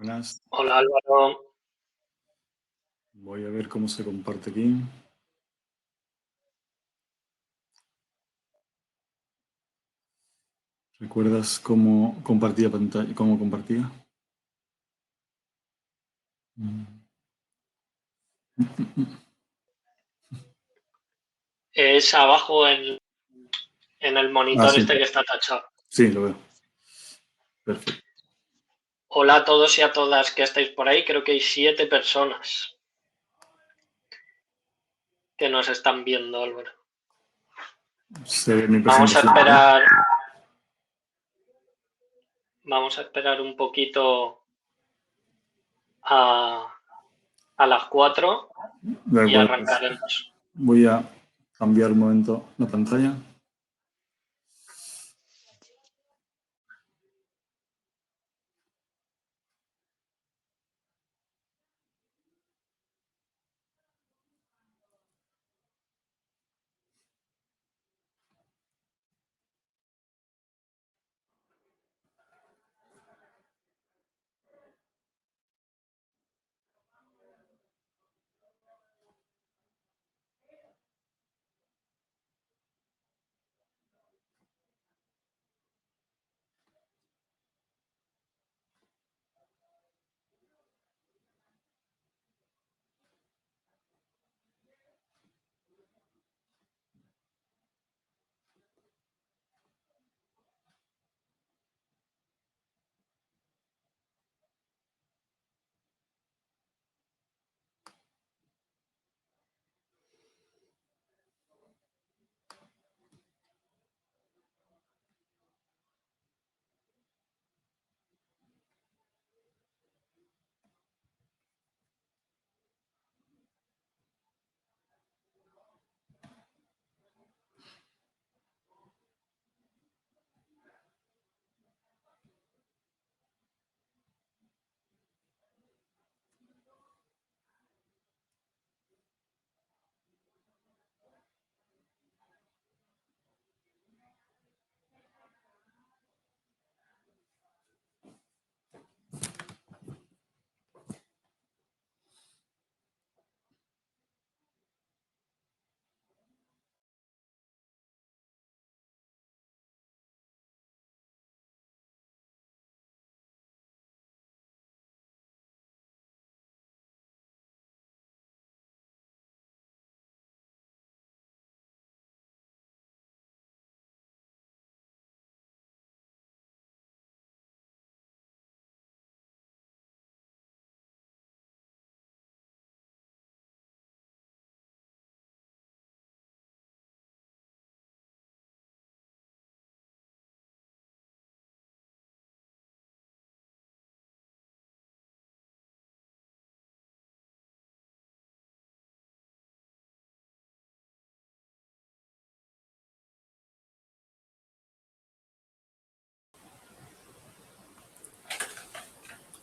Buenas, Hola Álvaro, voy a ver cómo se comparte aquí. ¿Recuerdas cómo compartía pantalla? ¿Cómo compartía? Mm. es abajo en el Ah, monitor sí, este que está tachado. sí, lo veo. Perfecto. Hola a todos y a todas que estáis por ahí, creo que hay 7 personas que nos están viendo, Álvaro. Se ve mi Vamos a presentación, ¿no? esperar, vamos a esperar un poquito a, a las 4 De y acuerdo, pues arrancaremos. voy a cambiar un momento la pantalla.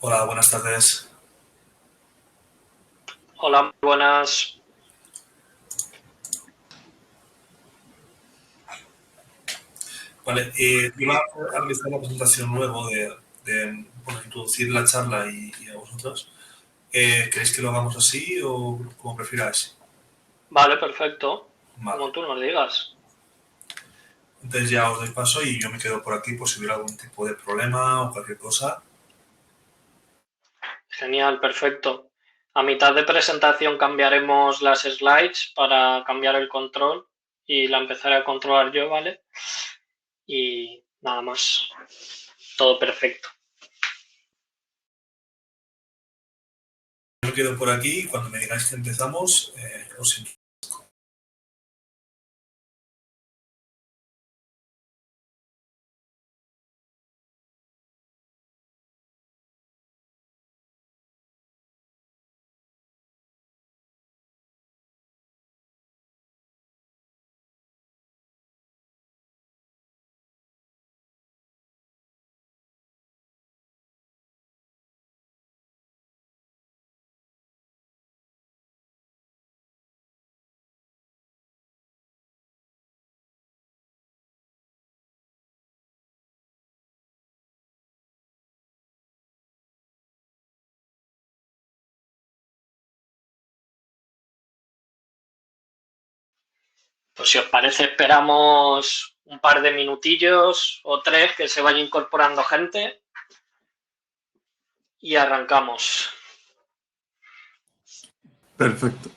Hola, buenas tardes. Hola, muy buenas. Vale, iba a realizar la presentación luego bueno, introducir la charla y a vosotros. ¿Queréis que lo hagamos así o como prefiráis? Vale, perfecto. Vale. Como tú nos digas. Entonces ya os doy paso y yo me quedo por aquí por si hubiera algún tipo de problema o cualquier cosa. Genial, perfecto. A mitad de presentación cambiaremos las slides para cambiar el control y la empezaré a controlar yo, ¿vale? Y nada más. Todo perfecto. Yo me quedo por aquí y cuando me digáis que empezamos, os Pues si os parece, esperamos un par de minutillos o 3 que se vaya incorporando gente y arrancamos. Perfecto.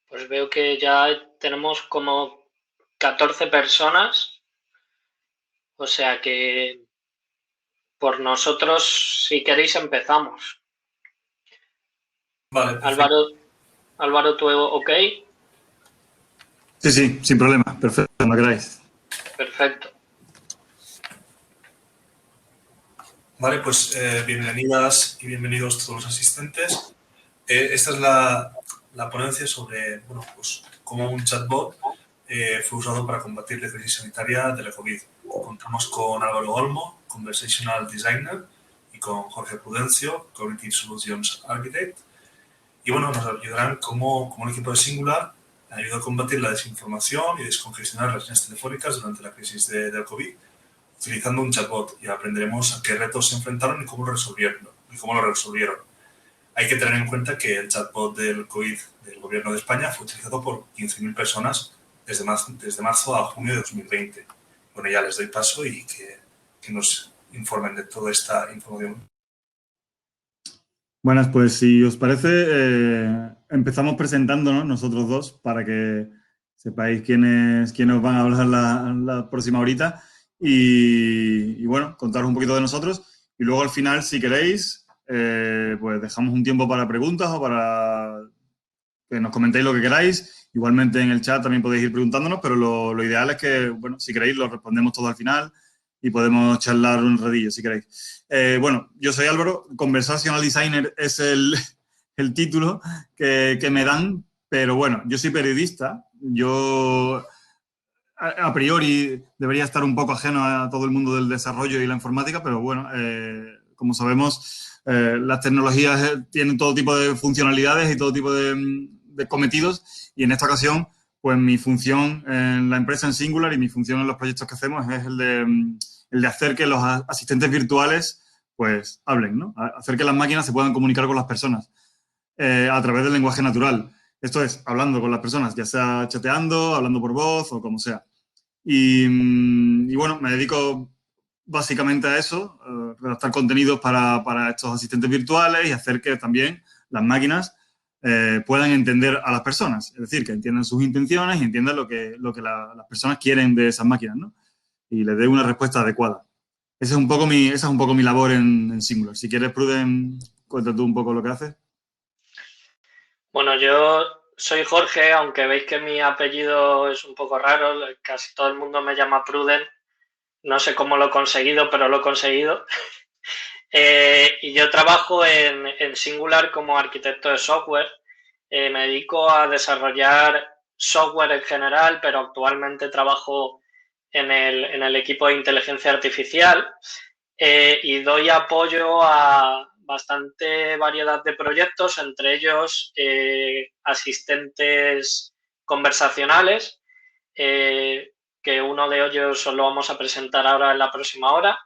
Pues veo que ya tenemos como 14 personas, o sea que por nosotros, si queréis, empezamos. Vale, perfecto. Álvaro, ¿tú ok? Sí, sin problema. Perfecto, cuando queráis. Perfecto. Vale, pues bienvenidas y bienvenidos todos los asistentes. Esta es la ponencia sobre, bueno, pues cómo un chatbot fue usado para combatir la crisis sanitaria de la COVID. Contamos con Álvaro Olmo, Conversational Designer, y con Jorge Prudencio, Cognitive Solutions Architect. Y bueno, nos ayudarán como un equipo de Singular ayuda a combatir la desinformación y descongestionar las líneas telefónicas durante la crisis del COVID, utilizando un chatbot, y aprenderemos a qué retos se enfrentaron y cómo lo resolvieron. Hay que tener en cuenta que el chatbot del COVID del Gobierno de España fue utilizado por 15.000 personas desde marzo a junio de 2020. Bueno, ya les doy paso y que nos informen de toda esta información. Buenas, pues si os parece, empezamos presentándonos nosotros dos para que sepáis quiénes van a hablar la próxima horita y bueno, contaros un poquito de nosotros y luego al final, si queréis, pues dejamos un tiempo para preguntas o para que nos comentéis lo que queráis. Igualmente en el chat también podéis ir preguntándonos, pero lo ideal es que, bueno, si queréis lo respondemos todo al final y podemos charlar un ratillo si queréis. Bueno, yo soy Álvaro, Conversational Designer es el título que me dan, pero bueno, yo soy periodista, yo a priori debería estar un poco ajeno a todo el mundo del desarrollo y la informática, pero bueno, como sabemos, las tecnologías tienen todo tipo de funcionalidades y todo tipo de cometidos, y en esta ocasión, pues mi función en la empresa en Singular y mi función en los proyectos que hacemos es el de hacer que los asistentes virtuales pues hablen, ¿no? Hacer que las máquinas se puedan comunicar con las personas a través del lenguaje natural. Esto es, hablando con las personas, ya sea chateando, hablando por voz o como sea. Y bueno, me dedico básicamente a eso, redactar contenidos para estos asistentes virtuales y hacer que también las máquinas puedan entender a las personas. Es decir, que entiendan sus intenciones y entiendan lo que las personas quieren de esas máquinas, ¿no? Y les dé una respuesta adecuada. Esa es un poco mi labor en Singular. Si quieres, Pruden, cuenta tú un poco lo que haces. Bueno, yo soy Jorge, aunque veis que mi apellido es un poco raro, casi todo el mundo me llama Pruden. No sé cómo lo he conseguido, pero lo he conseguido. Y yo trabajo en Singular como arquitecto de software. Me dedico a desarrollar software en general, pero actualmente trabajo en el equipo de inteligencia artificial y doy apoyo a bastante variedad de proyectos, entre ellos asistentes conversacionales, que uno de ellos os lo vamos a presentar ahora en la próxima hora.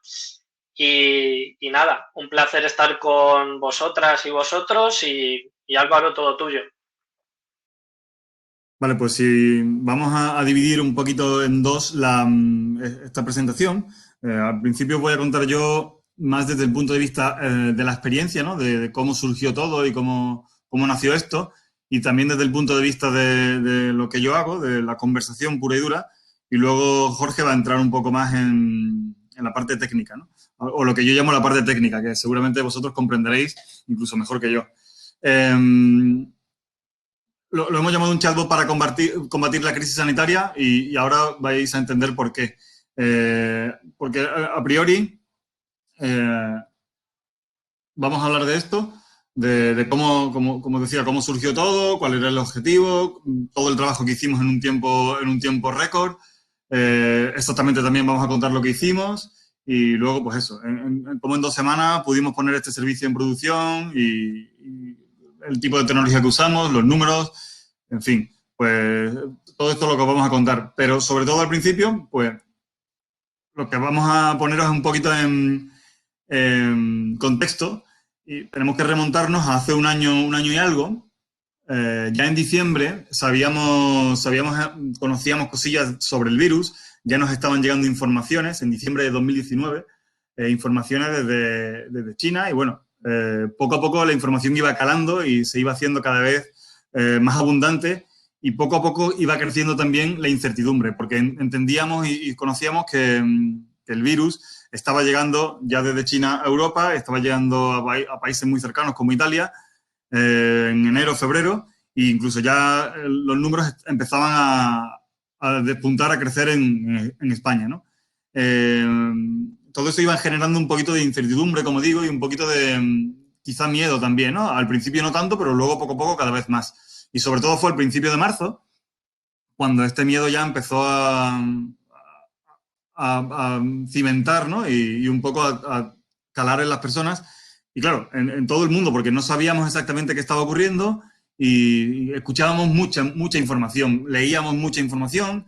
Y nada, un placer estar con vosotras y vosotros y Álvaro, todo tuyo. Vale, pues si vamos a dividir un poquito en dos esta presentación. Al principio voy a contar yo más desde el punto de vista de la experiencia, ¿no? De cómo surgió todo y cómo nació esto, y también desde el punto de vista de lo que yo hago, de la conversación pura y dura, y luego Jorge va a entrar un poco más en la parte técnica, ¿no? O lo que yo llamo la parte técnica, que seguramente vosotros comprenderéis incluso mejor que yo. Lo hemos llamado un chatbot para combatir la crisis sanitaria y ahora vais a entender por qué. Porque a priori vamos a hablar de esto, de cómo, como decía, cómo surgió todo, cuál era el objetivo, todo el trabajo que hicimos en un tiempo récord. Exactamente también vamos a contar lo que hicimos y luego, pues eso, como en 2 semanas pudimos poner este servicio en producción y el tipo de tecnología que usamos, los números, en fin, pues todo esto es lo que os vamos a contar. Pero sobre todo al principio, pues lo que vamos a poneros es un poquito en contexto, y tenemos que remontarnos a hace un año y algo. Ya en diciembre conocíamos cosillas sobre el virus, ya nos estaban llegando informaciones en diciembre de 2019, informaciones desde China, y bueno, poco a poco la información iba calando y se iba haciendo cada vez más abundante, y poco a poco iba creciendo también la incertidumbre, porque entendíamos y conocíamos que el virus estaba llegando ya desde China a Europa, estaba llegando a países muy cercanos como Italia en enero, febrero, e incluso ya los números empezaban a despuntar, a crecer en España, ¿no? Todo eso iba generando un poquito de incertidumbre, como digo, y un poquito de quizá miedo también, ¿no? Al principio no tanto, pero luego poco a poco cada vez más. Y sobre todo fue el principio de marzo, cuando este miedo ya empezó a cimentar, ¿no? Y un poco a calar en las personas. Y claro, en todo el mundo, porque no sabíamos exactamente qué estaba ocurriendo y escuchábamos mucha información, leíamos mucha información,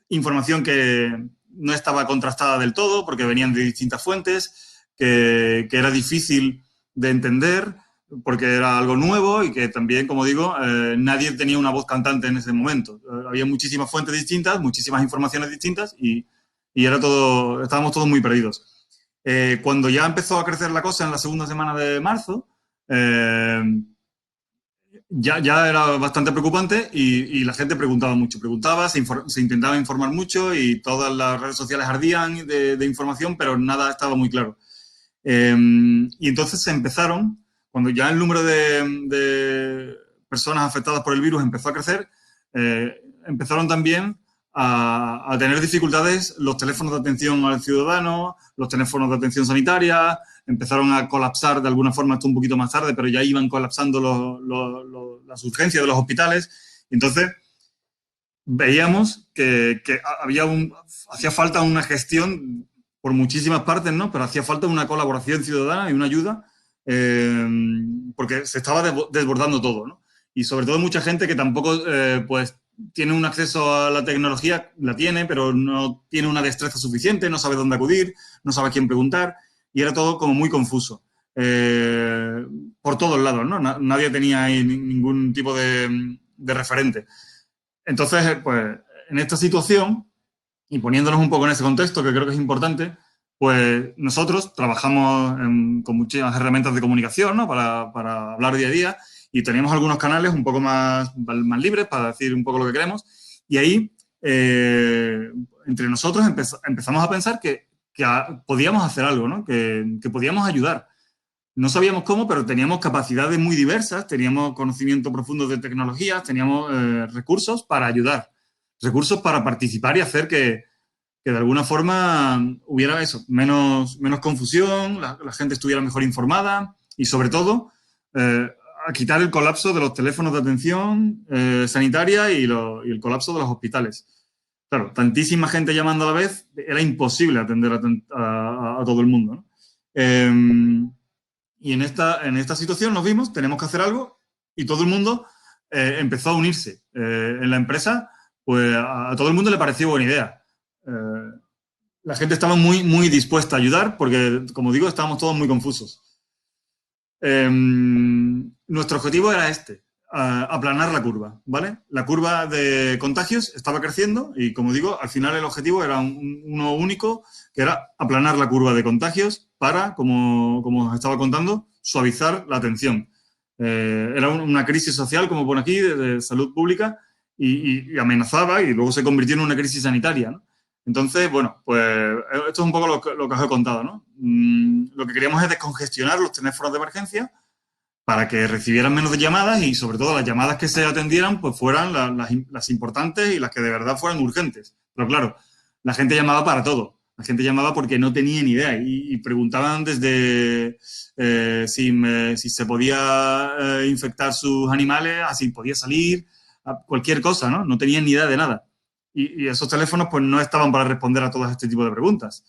información que no estaba contrastada del todo porque venían de distintas fuentes, que era difícil de entender porque era algo nuevo y que también, como digo, nadie tenía una voz cantante en ese momento. Había muchísimas fuentes distintas, muchísimas informaciones distintas y estábamos todos muy perdidos. Cuando ya empezó a crecer la cosa en la segunda semana de marzo, ya era bastante preocupante y la gente preguntaba mucho. Se intentaba informar mucho y todas las redes sociales ardían de información, pero nada estaba muy claro. Y entonces se empezaron, cuando ya el número de personas afectadas por el virus empezó a crecer, empezaron también a tener dificultades los teléfonos de atención al ciudadano, los teléfonos de atención sanitaria, empezaron a colapsar de alguna forma, esto un poquito más tarde, pero ya iban colapsando las urgencias de los hospitales. Entonces, veíamos que hacía falta una gestión por muchísimas partes, ¿no? Pero hacía falta una colaboración ciudadana y una ayuda porque se estaba desbordando todo, ¿no? Y sobre todo mucha gente que tampoco, pues, tiene un acceso a la tecnología, la tiene, pero no tiene una destreza suficiente, no sabe dónde acudir, no sabe a quién preguntar, y era todo como muy confuso. Por todos lados, ¿no? Nadie tenía ahí ningún tipo de referente. Entonces, pues, en esta situación, y poniéndonos un poco en ese contexto, que creo que es importante, pues nosotros trabajamos con muchas herramientas de comunicación, ¿no? Para hablar día a día, y teníamos algunos canales un poco más libres para decir un poco lo que queremos, y ahí, entre nosotros empezamos a pensar que podíamos hacer algo, ¿no? Que podíamos ayudar. No sabíamos cómo, pero teníamos capacidades muy diversas, teníamos conocimiento profundo de tecnologías, teníamos recursos para ayudar, recursos para participar y hacer que de alguna forma hubiera eso, menos confusión, la gente estuviera mejor informada y, sobre todo, a quitar el colapso de los teléfonos de atención sanitaria y el colapso de los hospitales. Claro, tantísima gente llamando a la vez, era imposible atender a todo el mundo, ¿no? Y en esta situación nos vimos, tenemos que hacer algo y todo el mundo empezó a unirse. En la empresa, pues a todo el mundo le pareció buena idea. La gente estaba muy, muy dispuesta a ayudar porque, como digo, estábamos todos muy confusos. Nuestro objetivo era aplanar la curva, ¿vale? La curva de contagios estaba creciendo y, como digo, al final el objetivo era uno único, que era aplanar la curva de contagios para, como os estaba contando, suavizar la tensión. Era una crisis social, como pone aquí, de salud pública y amenazaba y luego se convirtió en una crisis sanitaria, ¿no? Entonces, bueno, pues esto es un poco lo que os he contado, ¿no? Lo que queríamos es descongestionar los teléfonos de emergencia para que recibieran menos llamadas y, sobre todo, las llamadas que se atendieran pues fueran las importantes y las que de verdad fueran urgentes. Pero claro, la gente llamaba para todo. La gente llamaba porque no tenía ni idea y preguntaban desde si se podía infectar sus animales, a si podía salir, a cualquier cosa, ¿no? No tenían ni idea de nada. Y esos teléfonos pues no estaban para responder a todo este tipo de preguntas.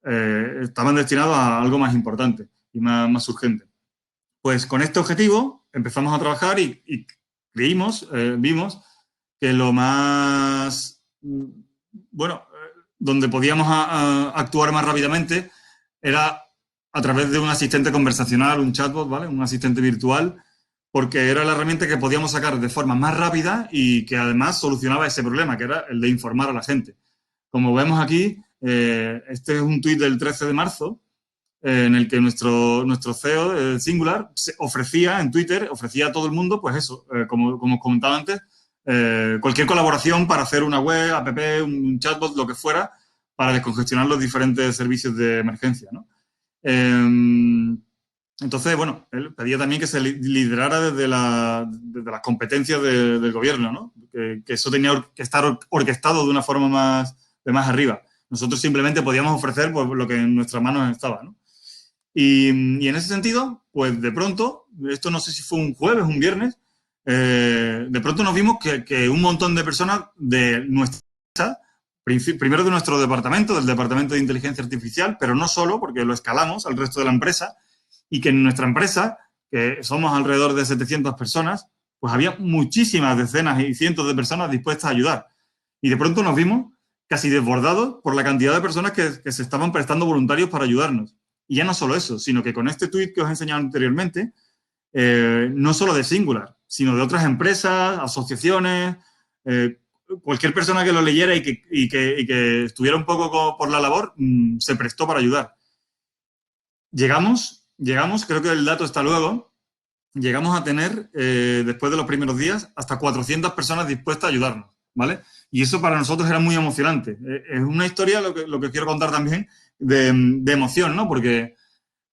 Estaban destinados a algo más importante y más urgente. Pues con este objetivo empezamos a trabajar y vimos que lo más, bueno, donde podíamos actuar más rápidamente era a través de un asistente conversacional, un chatbot, ¿vale? Un asistente virtual, porque era la herramienta que podíamos sacar de forma más rápida y que además solucionaba ese problema, que era el de informar a la gente. Como vemos aquí, este es un tuit del 13 de marzo, en el que nuestro CEO, Singular, ofrecía en Twitter, ofrecía a todo el mundo, pues eso, como os comentaba antes, cualquier colaboración para hacer una web, app, un chatbot, lo que fuera, para descongestionar los diferentes servicios de emergencia, ¿no? Entonces, bueno, él pedía también que se liderara desde las competencias del gobierno, ¿no? Que eso tenía que estar orquestado de una forma de más arriba. Nosotros simplemente podíamos ofrecer pues, lo que en nuestras manos estaba, ¿no? Y en ese sentido, pues de pronto, esto no sé si fue un jueves, un viernes, de pronto nos vimos que un montón de personas de nuestra empresa, primero de nuestro departamento, del Departamento de Inteligencia Artificial, pero no solo, porque lo escalamos al resto de la empresa, y que en nuestra empresa, que somos alrededor de 700 personas, pues había muchísimas decenas y cientos de personas dispuestas a ayudar. Y de pronto nos vimos casi desbordados por la cantidad de personas que se estaban prestando voluntarios para ayudarnos. Y ya no solo eso, sino que con este tuit que os he enseñado anteriormente, no solo de Singular, sino de otras empresas, asociaciones, cualquier persona que lo leyera y que estuviera un poco por la labor, se prestó para ayudar. Llegamos, creo que el dato está luego, llegamos a tener, después de los primeros días, hasta 400 personas dispuestas a ayudarnos, ¿vale? Y eso para nosotros era muy emocionante. Es una historia, lo que quiero contar también, de emoción, ¿no? Porque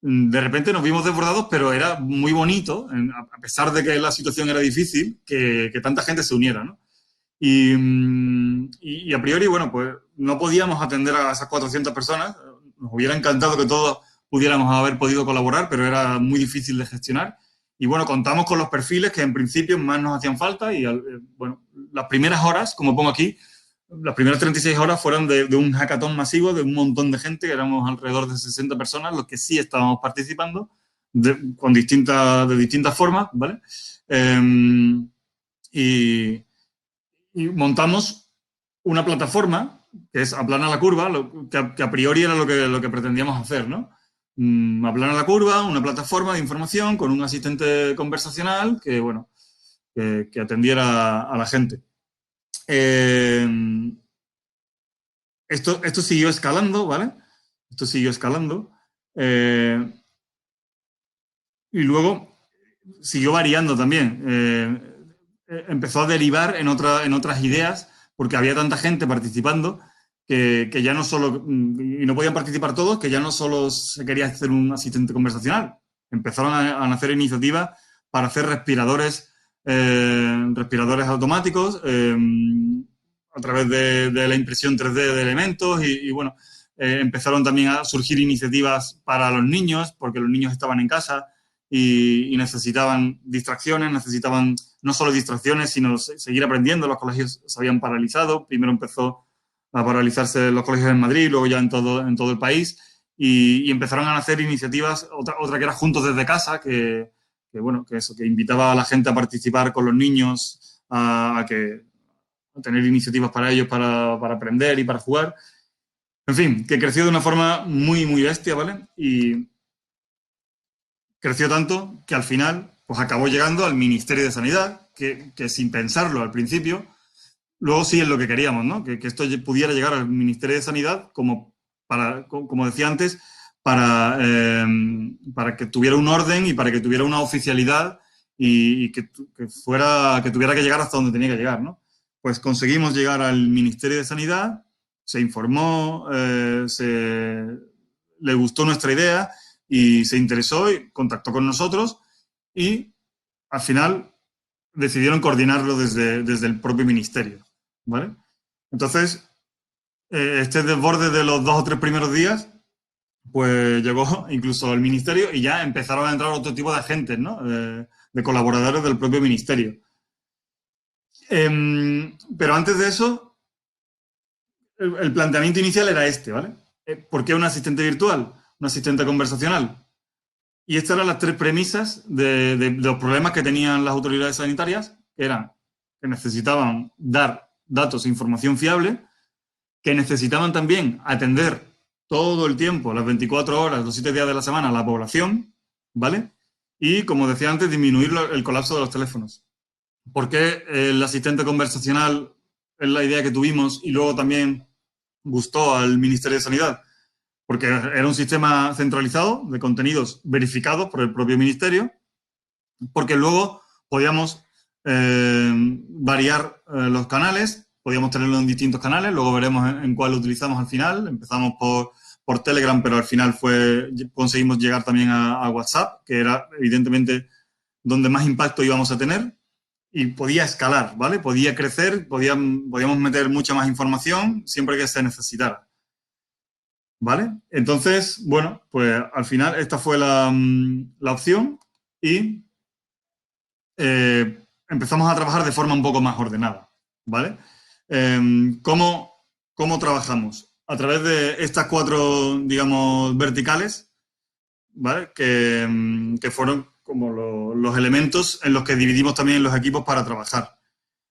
de repente nos vimos desbordados, pero era muy bonito, a pesar de que la situación era difícil, que tanta gente se uniera, ¿no? Y a priori, bueno, pues no podíamos atender a esas 400 personas. Nos hubiera encantado que todos pudiéramos haber podido colaborar, pero era muy difícil de gestionar. Y bueno, contamos con los perfiles que en principio más nos hacían falta y, bueno, las primeras horas, como pongo aquí, las primeras 36 horas fueron de un hackathon masivo, de un montón de gente, éramos alrededor de 60 personas los que sí estábamos participando de distintas formas, ¿vale? Y montamos una plataforma que es aplanar la curva, que a priori era lo que pretendíamos hacer, ¿no? Aplanar la curva, una plataforma de información con un asistente conversacional que, bueno, que atendiera a la gente. Esto siguió escalando, ¿vale? Esto siguió escalando. Y luego siguió variando también. Empezó a derivar en otras ideas, porque había tanta gente participando que ya no solo, y no podían participar todos, que ya no solo se quería hacer un asistente conversacional. Empezaron a nacer iniciativas para hacer respiradores automáticos a través de la impresión 3D de elementos y bueno, empezaron también a surgir iniciativas para los niños, porque los niños estaban en casa y necesitaban distracciones, necesitaban no solo distracciones, sino seguir aprendiendo. Los colegios se habían paralizado. Primero empezó a paralizarse los colegios en Madrid, luego ya en todo el país. y empezaron a nacer iniciativas, otra que era Juntos desde Casa, que invitaba a la gente a participar con los niños, a tener iniciativas para ellos, para aprender y para jugar. En fin, que creció de una forma muy, muy bestia, ¿vale? Y creció tanto que al final pues acabó llegando al Ministerio de Sanidad, que sin pensarlo al principio, luego sí es lo que queríamos, ¿no? Que esto pudiera llegar al Ministerio de Sanidad como decía antes, para que tuviera un orden y para que tuviera una oficialidad y que tuviera que llegar hasta donde tenía que llegar, ¿no? Pues conseguimos llegar al Ministerio de Sanidad, se informó, le gustó nuestra idea y se interesó y contactó con nosotros y al final decidieron coordinarlo desde el propio ministerio, ¿vale? Entonces, este desborde de los 2 o 3 primeros días, pues llegó incluso al ministerio y ya empezaron a entrar otro tipo de agentes, ¿no? De colaboradores del propio ministerio. Pero antes de eso, el planteamiento inicial era este, ¿vale? ¿Por qué un asistente virtual? Un asistente conversacional. Y estas eran las 3 premisas de los problemas que tenían las autoridades sanitarias, que eran que necesitaban dar datos e información fiable, que necesitaban también atender todo el tiempo, las 24 horas, los 7 días de la semana, a la población, ¿vale? Y, como decía antes, disminuir el colapso de los teléfonos. ¿Por qué el asistente conversacional es la idea que tuvimos y luego también gustó al Ministerio de Sanidad? Porque era un sistema centralizado de contenidos verificados por el propio ministerio, porque luego podíamos variar los canales, podíamos tenerlo en distintos canales, luego veremos en cuál lo utilizamos al final. Empezamos por Telegram, pero al final conseguimos llegar también a WhatsApp, que era evidentemente donde más impacto íbamos a tener, y podía escalar, ¿vale? Podía crecer, podíamos meter mucha más información siempre que se necesitara, ¿vale? Entonces, bueno, pues al final esta fue la opción y empezamos a trabajar de forma un poco más ordenada, ¿vale? ¿Cómo trabajamos? A través de estas 4, digamos, verticales, ¿vale? Que fueron como los elementos en los que dividimos también los equipos para trabajar.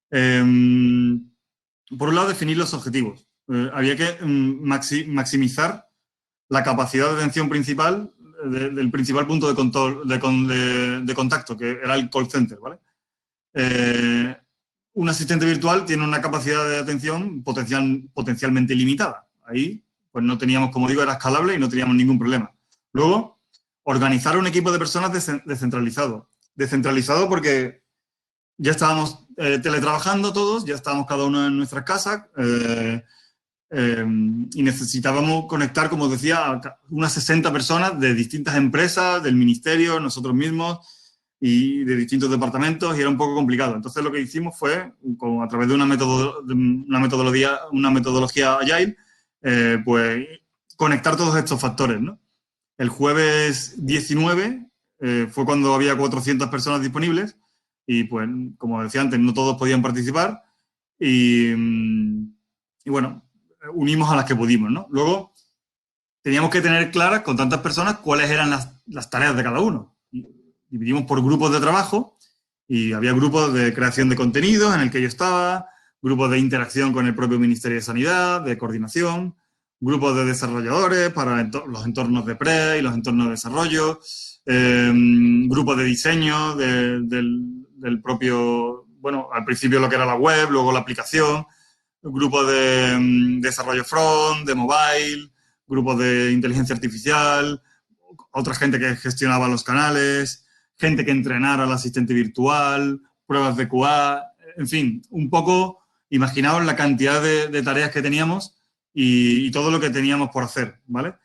Por un lado, definir los objetivos. Había que maximizar la capacidad de atención principal del principal punto de contacto, que era el call center, ¿vale? Un asistente virtual tiene una capacidad de atención potencialmente limitada. Ahí, pues no teníamos, como digo, era escalable y no teníamos ningún problema. Luego, organizar un equipo de personas descentralizado. Descentralizado porque ya estábamos teletrabajando todos, ya estábamos cada uno en nuestras casas y necesitábamos conectar, como decía, a unas 60 personas de distintas empresas, del ministerio, nosotros mismos, y de distintos departamentos, y era un poco complicado. Entonces lo que hicimos fue, a través de una metodología Agile, pues conectar todos estos factores, ¿no? El jueves 19 fue cuando había 400 personas disponibles y, pues, como decía antes, no todos podían participar y bueno, unimos a las que pudimos, ¿no? Luego teníamos que tener claras con tantas personas cuáles eran las tareas de cada uno. Dividimos por grupos de trabajo y había grupos de creación de contenidos en el que yo estaba, grupos de interacción con el propio Ministerio de Sanidad, de coordinación, grupos de desarrolladores para los entornos de pre y los entornos de desarrollo, grupos de diseño del propio, bueno, al principio lo que era la web, luego la aplicación, grupos de desarrollo front, de mobile, grupos de inteligencia artificial, otra gente que gestionaba los canales, gente que entrenara al asistente virtual, pruebas de QA, en fin, un poco, imaginaos la cantidad de tareas que teníamos y todo lo que teníamos por hacer, ¿vale?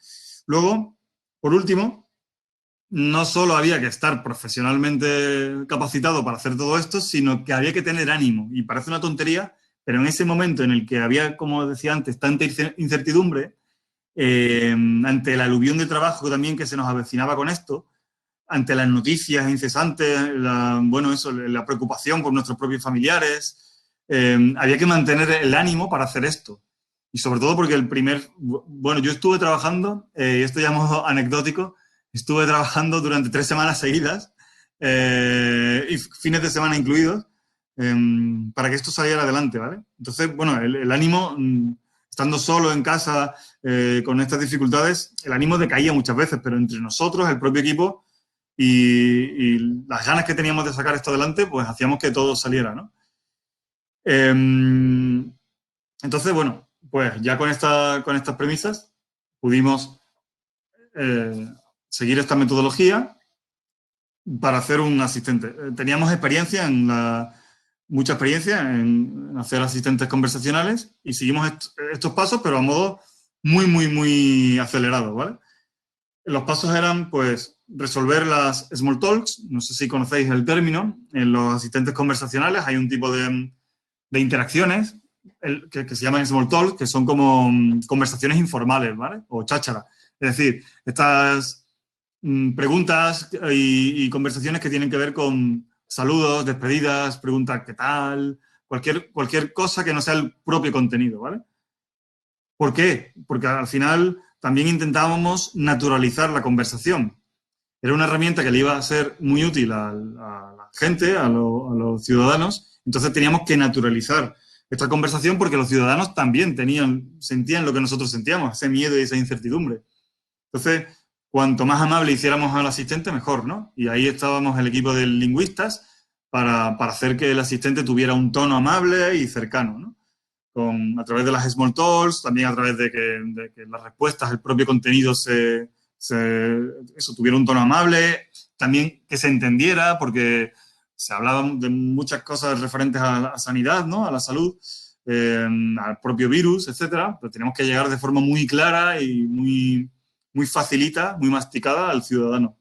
Luego, por último, no solo había que estar profesionalmente capacitado para hacer todo esto, sino que había que tener ánimo. Y parece una tontería, pero en ese momento en el que había, como decía antes, tanta incertidumbre, ante la aluvión de trabajo también que se nos avecinaba con esto, ante las noticias incesantes, la preocupación por nuestros propios familiares, había que mantener el ánimo para hacer esto. Y sobre todo porque bueno, yo estuve trabajando, y esto ya es modo anecdótico, estuve trabajando durante 3 semanas seguidas, y fines de semana incluidos, para que esto saliera adelante, ¿vale? Entonces, bueno, el ánimo, estando solo en casa, con estas dificultades, el ánimo decaía muchas veces, pero entre nosotros, el propio equipo y las ganas que teníamos de sacar esto adelante, pues hacíamos que todo saliera, ¿no? Entonces, bueno, pues ya con estas premisas pudimos seguir esta metodología para hacer un asistente. Teníamos mucha experiencia en hacer asistentes conversacionales y seguimos estos pasos, pero a modo muy, muy, muy acelerado, ¿vale? Los pasos eran, pues, resolver las small talks. No sé si conocéis el término. En los asistentes conversacionales hay un tipo de interacciones que se llaman small talks, que son como conversaciones informales, ¿vale? O cháchara. Es decir, estas preguntas y conversaciones que tienen que ver con saludos, despedidas, preguntas ¿qué tal? Cualquier cosa que no sea el propio contenido, ¿vale? ¿Por qué? Porque al final también intentábamos naturalizar la conversación. Era una herramienta que le iba a ser muy útil a la gente, a los ciudadanos. Entonces teníamos que naturalizar esta conversación porque los ciudadanos también sentían lo que nosotros sentíamos, ese miedo y esa incertidumbre. Entonces, cuanto más amable hiciéramos al asistente, mejor, ¿no? Y ahí estábamos el equipo de lingüistas para hacer que el asistente tuviera un tono amable y cercano, ¿no? A través de las small talks, también a través de que las respuestas, el propio contenido tuviera un tono amable, también que se entendiera, porque se hablaba de muchas cosas referentes a la sanidad, ¿no? A la salud, al propio virus, etcétera, pero tenemos que llegar de forma muy clara y muy, muy facilita, muy masticada al ciudadano.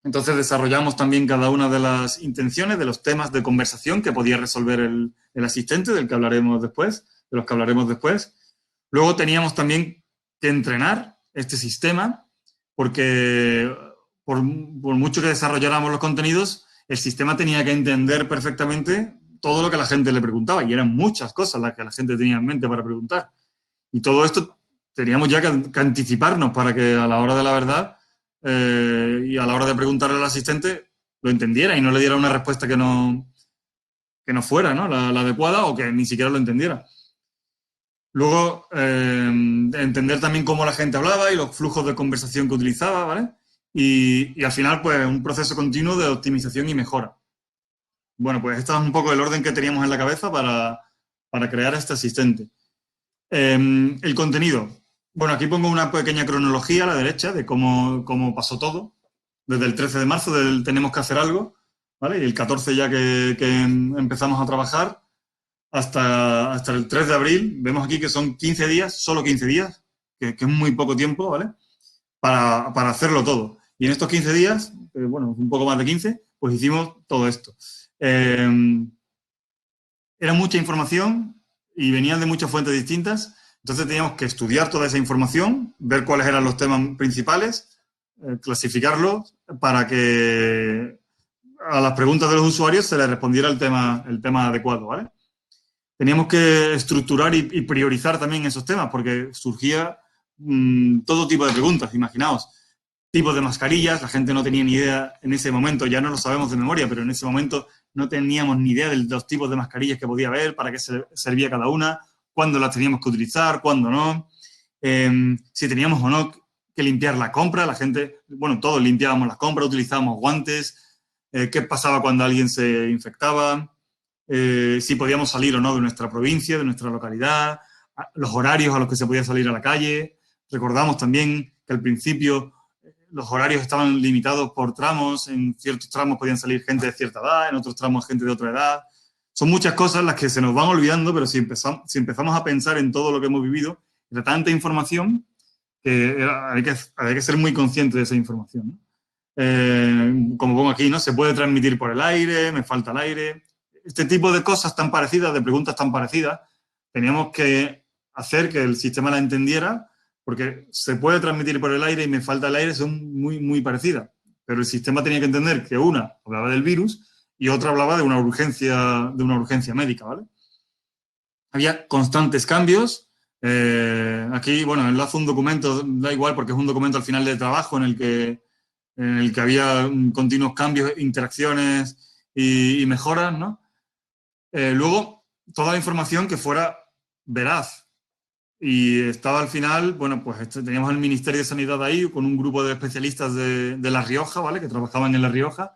Entonces desarrollamos también cada una de las intenciones, de los temas de conversación que podía resolver el asistente, de los que hablaremos después. Luego teníamos también que entrenar este sistema, porque por mucho que desarrolláramos los contenidos, el sistema tenía que entender perfectamente todo lo que la gente le preguntaba, y eran muchas cosas las que la gente tenía en mente para preguntar. Y todo esto teníamos ya que anticiparnos para que a la hora de la verdad y a la hora de preguntarle al asistente lo entendiera y no le diera una respuesta que no fuera, ¿no? la adecuada, o que ni siquiera lo entendiera. Luego, entender también cómo la gente hablaba y los flujos de conversación que utilizaba, ¿vale? Y al final, pues, un proceso continuo de optimización y mejora. Bueno, pues este es un poco el orden que teníamos en la cabeza para crear este asistente. El contenido. Bueno, aquí pongo una pequeña cronología a la derecha de cómo pasó todo. Desde el 13 de marzo del tenemos que hacer algo, ¿vale? Y el 14 ya que empezamos a trabajar hasta el 3 de abril. Vemos aquí que son 15 días, solo 15 días, que es muy poco tiempo, ¿vale? Para hacerlo todo. Y en estos 15 días, bueno, un poco más de 15, pues hicimos todo esto. Era mucha información y venían de muchas fuentes distintas. Entonces teníamos que estudiar toda esa información, ver cuáles eran los temas principales, clasificarlos para que a las preguntas de los usuarios se les respondiera el tema adecuado, ¿vale? Teníamos que estructurar y priorizar también esos temas porque surgía todo tipo de preguntas. Imaginaos, tipos de mascarillas, la gente no tenía ni idea en ese momento, ya no lo sabemos de memoria, pero en ese momento no teníamos ni idea de los tipos de mascarillas que podía haber, para qué servía cada una, cuándo las teníamos que utilizar, cuándo no, si teníamos o no que limpiar la compra. La gente, bueno, todos limpiábamos las compras, utilizábamos guantes, qué pasaba cuando alguien se infectaba, si podíamos salir o no de nuestra provincia, de nuestra localidad, los horarios a los que se podía salir a la calle. Recordamos también que al principio los horarios estaban limitados por tramos. En ciertos tramos podían salir gente de cierta edad, en otros tramos gente de otra edad. Son muchas cosas las que se nos van olvidando, pero si empezamos a pensar en todo lo que hemos vivido, de tanta información, hay que ser muy consciente de esa información, ¿no? Como pongo aquí, ¿no? Se puede transmitir por el aire, me falta el aire. Este tipo de cosas tan parecidas, de preguntas tan parecidas, teníamos que hacer que el sistema la entendiera, porque se puede transmitir por el aire y me falta el aire, son muy, muy parecidas. Pero el sistema tenía que entender que una hablaba del virus y otra hablaba de una urgencia médica, ¿vale? Había constantes cambios. Aquí, bueno, enlazo un documento, da igual porque es un documento al final de trabajo en el que había continuos cambios, interacciones y mejoras, ¿no? Luego, toda la información que fuera veraz. Y estaba al final, bueno, pues teníamos el Ministerio de Sanidad ahí con un grupo de especialistas de La Rioja, ¿vale? Que trabajaban en La Rioja.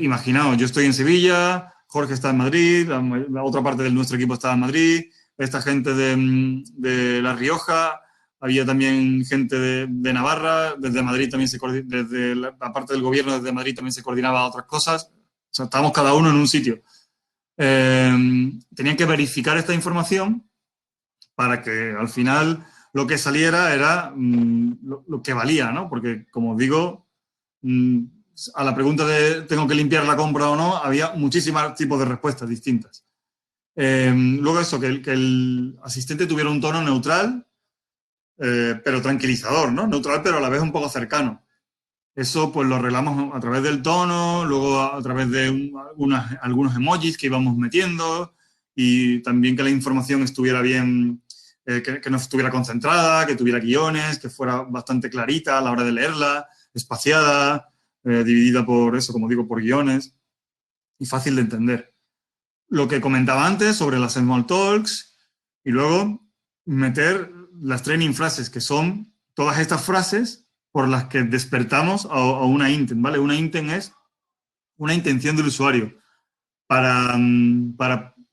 Imaginaos, yo estoy en Sevilla, Jorge está en Madrid, la otra parte de nuestro equipo estaba en Madrid, esta gente de La Rioja, había también gente de Navarra, desde Madrid también desde la parte del gobierno desde Madrid también se coordinaba otras cosas. O sea, estábamos cada uno en un sitio. Tenían que verificar esta información para que al final lo que saliera era lo que valía, ¿no? Porque, como os digo, a la pregunta de ¿tengo que limpiar la compra o no? Había muchísimos tipos de respuestas distintas. Luego eso, que el asistente tuviera un tono neutral, pero tranquilizador, ¿no? Neutral, pero a la vez un poco cercano. Eso pues lo arreglamos a través del tono, luego a través de algunos emojis que íbamos metiendo y también que la información estuviera bien, que no estuviera concentrada, que tuviera guiones, que fuera bastante clarita a la hora de leerla, espaciada, dividida por eso, como digo, por guiones y fácil de entender. Lo que comentaba antes sobre las small talks y luego meter las training phrases, que son todas estas frases por las que despertamos a una intent, ¿vale? Una intent es una intención del usuario. Para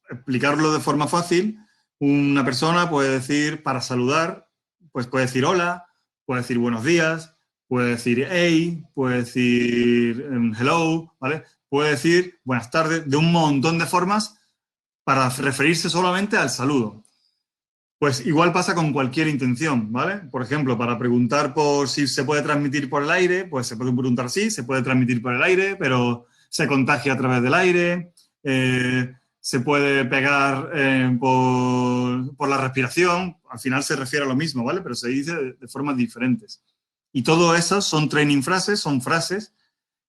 explicarlo de forma fácil, una persona puede decir, para saludar, pues puede decir hola, puede decir buenos días, puede decir hey, puede decir hello, ¿vale? Puede decir buenas tardes, de un montón de formas para referirse solamente al saludo. Pues igual pasa con cualquier intención, ¿vale? Por ejemplo, para preguntar por si se puede transmitir por el aire, pues se puede preguntar sí, se puede transmitir por el aire, pero se contagia a través del aire, se puede pegar por la respiración, al final se refiere a lo mismo, ¿vale? Pero se dice de formas diferentes. Y todo eso son training phrases, son frases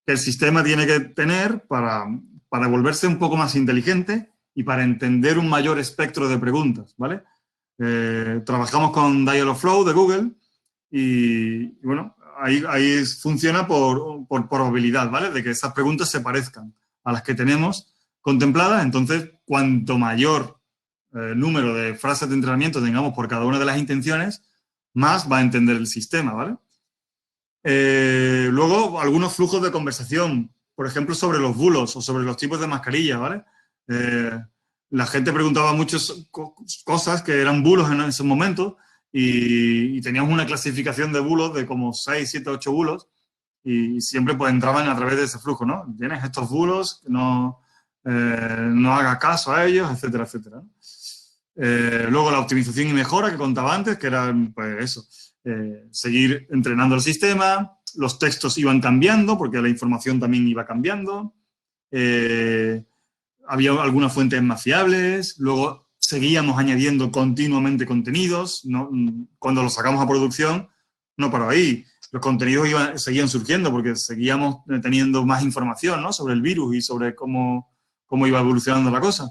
que el sistema tiene que tener para volverse un poco más inteligente y para entender un mayor espectro de preguntas, ¿vale? Trabajamos con Dialogflow de Google y bueno, ahí funciona por probabilidad, ¿vale? De que esas preguntas se parezcan a las que tenemos contempladas. Entonces, cuanto mayor número de frases de entrenamiento tengamos por cada una de las intenciones, más va a entender el sistema, ¿vale? Luego, algunos flujos de conversación, por ejemplo, sobre los bulos o sobre los tipos de mascarillas, ¿vale? La gente preguntaba muchas cosas que eran bulos en ese momento y teníamos una clasificación de bulos de como 6, 7, 8 bulos y siempre pues entraban a través de ese flujo, ¿no? Tienes estos bulos, no hagas caso a ellos, etcétera, etcétera. Luego la optimización y mejora que contaba antes, que era pues eso, seguir entrenando el sistema, los textos iban cambiando porque la información también iba cambiando, había algunas fuentes más fiables, luego seguíamos añadiendo continuamente contenidos, ¿no? Cuando los sacamos a producción, no paró ahí, los contenidos seguían surgiendo porque seguíamos teniendo más información, ¿no? Sobre el virus y sobre cómo iba evolucionando la cosa.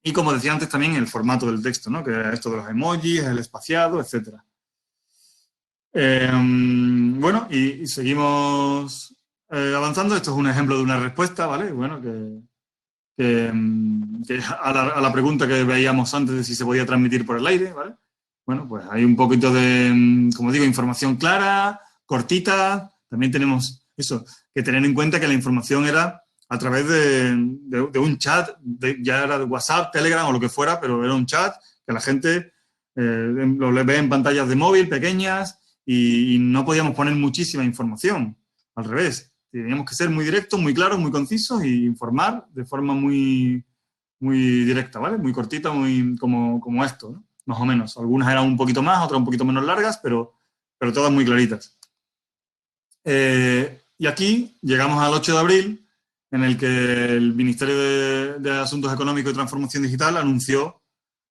Y como decía antes también el formato del texto, ¿no? Que era esto de los emojis, el espaciado, etc. Bueno, y seguimos avanzando. Esto es un ejemplo de una respuesta, ¿vale? Bueno, que a la pregunta que veíamos antes de si se podía transmitir por el aire, ¿vale? Bueno, pues hay un poquito de, como digo, información clara, cortita. También tenemos eso, que tener en cuenta que la información era a través de un chat, ya era de WhatsApp, Telegram o lo que fuera, pero era un chat que la gente lo ve en pantallas de móvil pequeñas y no podíamos poner muchísima información. Al revés, teníamos que ser muy directos, muy claros, muy concisos e informar de forma muy, muy directa, ¿vale? Muy cortita, muy como esto, ¿no? Más o menos. Algunas eran un poquito más, otras un poquito menos largas, pero todas muy claritas. Y aquí llegamos al 8 de abril, en el que el Ministerio de Asuntos Económicos y Transformación Digital anunció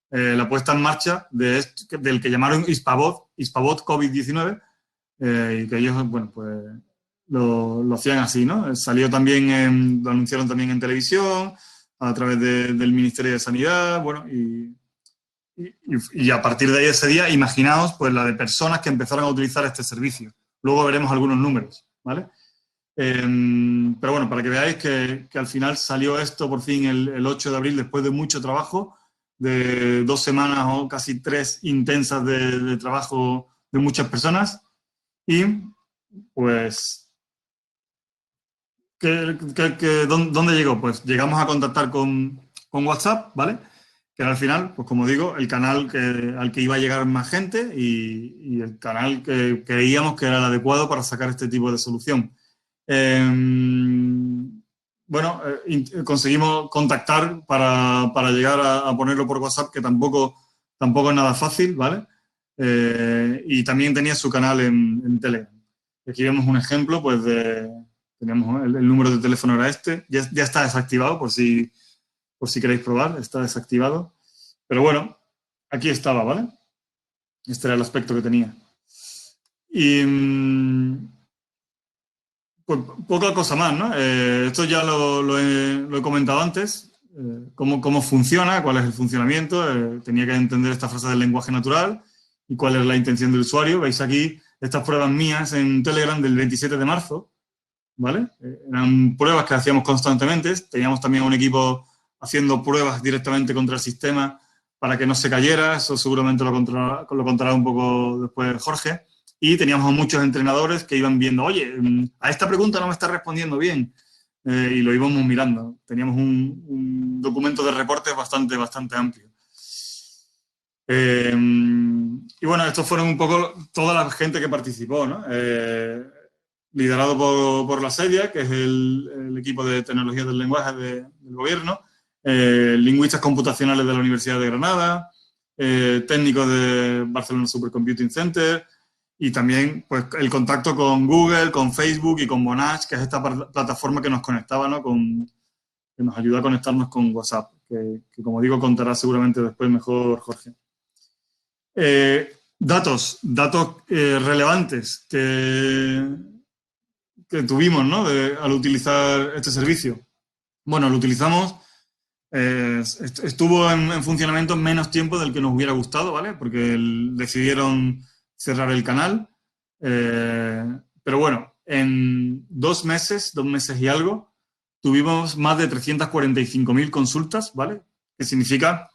la puesta en marcha del que llamaron Hispabot COVID-19, y que ellos, bueno, pues lo hacían así, ¿no? Salió también, lo anunciaron también en televisión, a través del Ministerio de Sanidad, bueno, y y a partir de ahí ese día, imaginaos pues la de personas que empezaron a utilizar este servicio. Luego veremos algunos números, ¿vale? Pero bueno, para que veáis que al final salió esto por fin el 8 de abril, después de mucho trabajo, de 2 semanas o casi 3 intensas de trabajo de muchas personas. Y pues, ¿dónde llegó? Pues llegamos a contactar con WhatsApp, ¿vale? Que era al final, pues como digo, el canal al que iba a llegar más gente y el canal que creíamos que era el adecuado para sacar este tipo de solución. Bueno, conseguimos contactar para llegar a ponerlo por WhatsApp, que tampoco es nada fácil, ¿vale? Y también tenía su canal en Telegram. Aquí vemos un ejemplo, pues teníamos el número de teléfono era este, ya está desactivado por si queréis probar, está desactivado. Pero bueno, aquí estaba, ¿vale? Este era el aspecto que tenía. Y pues poca cosa más, ¿no? Esto ya lo he comentado antes, cómo funciona, cuál es el funcionamiento. Tenía que entender esta frase del lenguaje natural y cuál es la intención del usuario. Veis aquí estas pruebas mías en Telegram del 27 de marzo, ¿vale? Eran pruebas que hacíamos constantemente. Teníamos también un equipo haciendo pruebas directamente contra el sistema para que no se cayera. Eso seguramente lo contará un poco después Jorge. Y teníamos a muchos entrenadores que iban viendo, oye, a esta pregunta no me está respondiendo bien. Y lo íbamos mirando. Teníamos un documento de reportes bastante amplio. Y bueno, estos fueron un poco toda la gente que participó, ¿no? Liderado por la SEDIA, que es el equipo de tecnologías del lenguaje del gobierno, lingüistas computacionales de la Universidad de Granada, técnicos de Barcelona Supercomputing Center, y también pues, el contacto con Google, con Facebook y con Vonage, que es esta plataforma que nos conectaba, ¿no? Que nos ayuda a conectarnos con WhatsApp, que como digo, contará seguramente después mejor Jorge. Datos relevantes que tuvimos, ¿no? Al utilizar este servicio. Bueno, lo utilizamos, estuvo en funcionamiento menos tiempo del que nos hubiera gustado, ¿vale? Porque decidieron cerrar el canal. Pero bueno, en 2 meses y algo, tuvimos más de 345.000 consultas, ¿vale? Que significa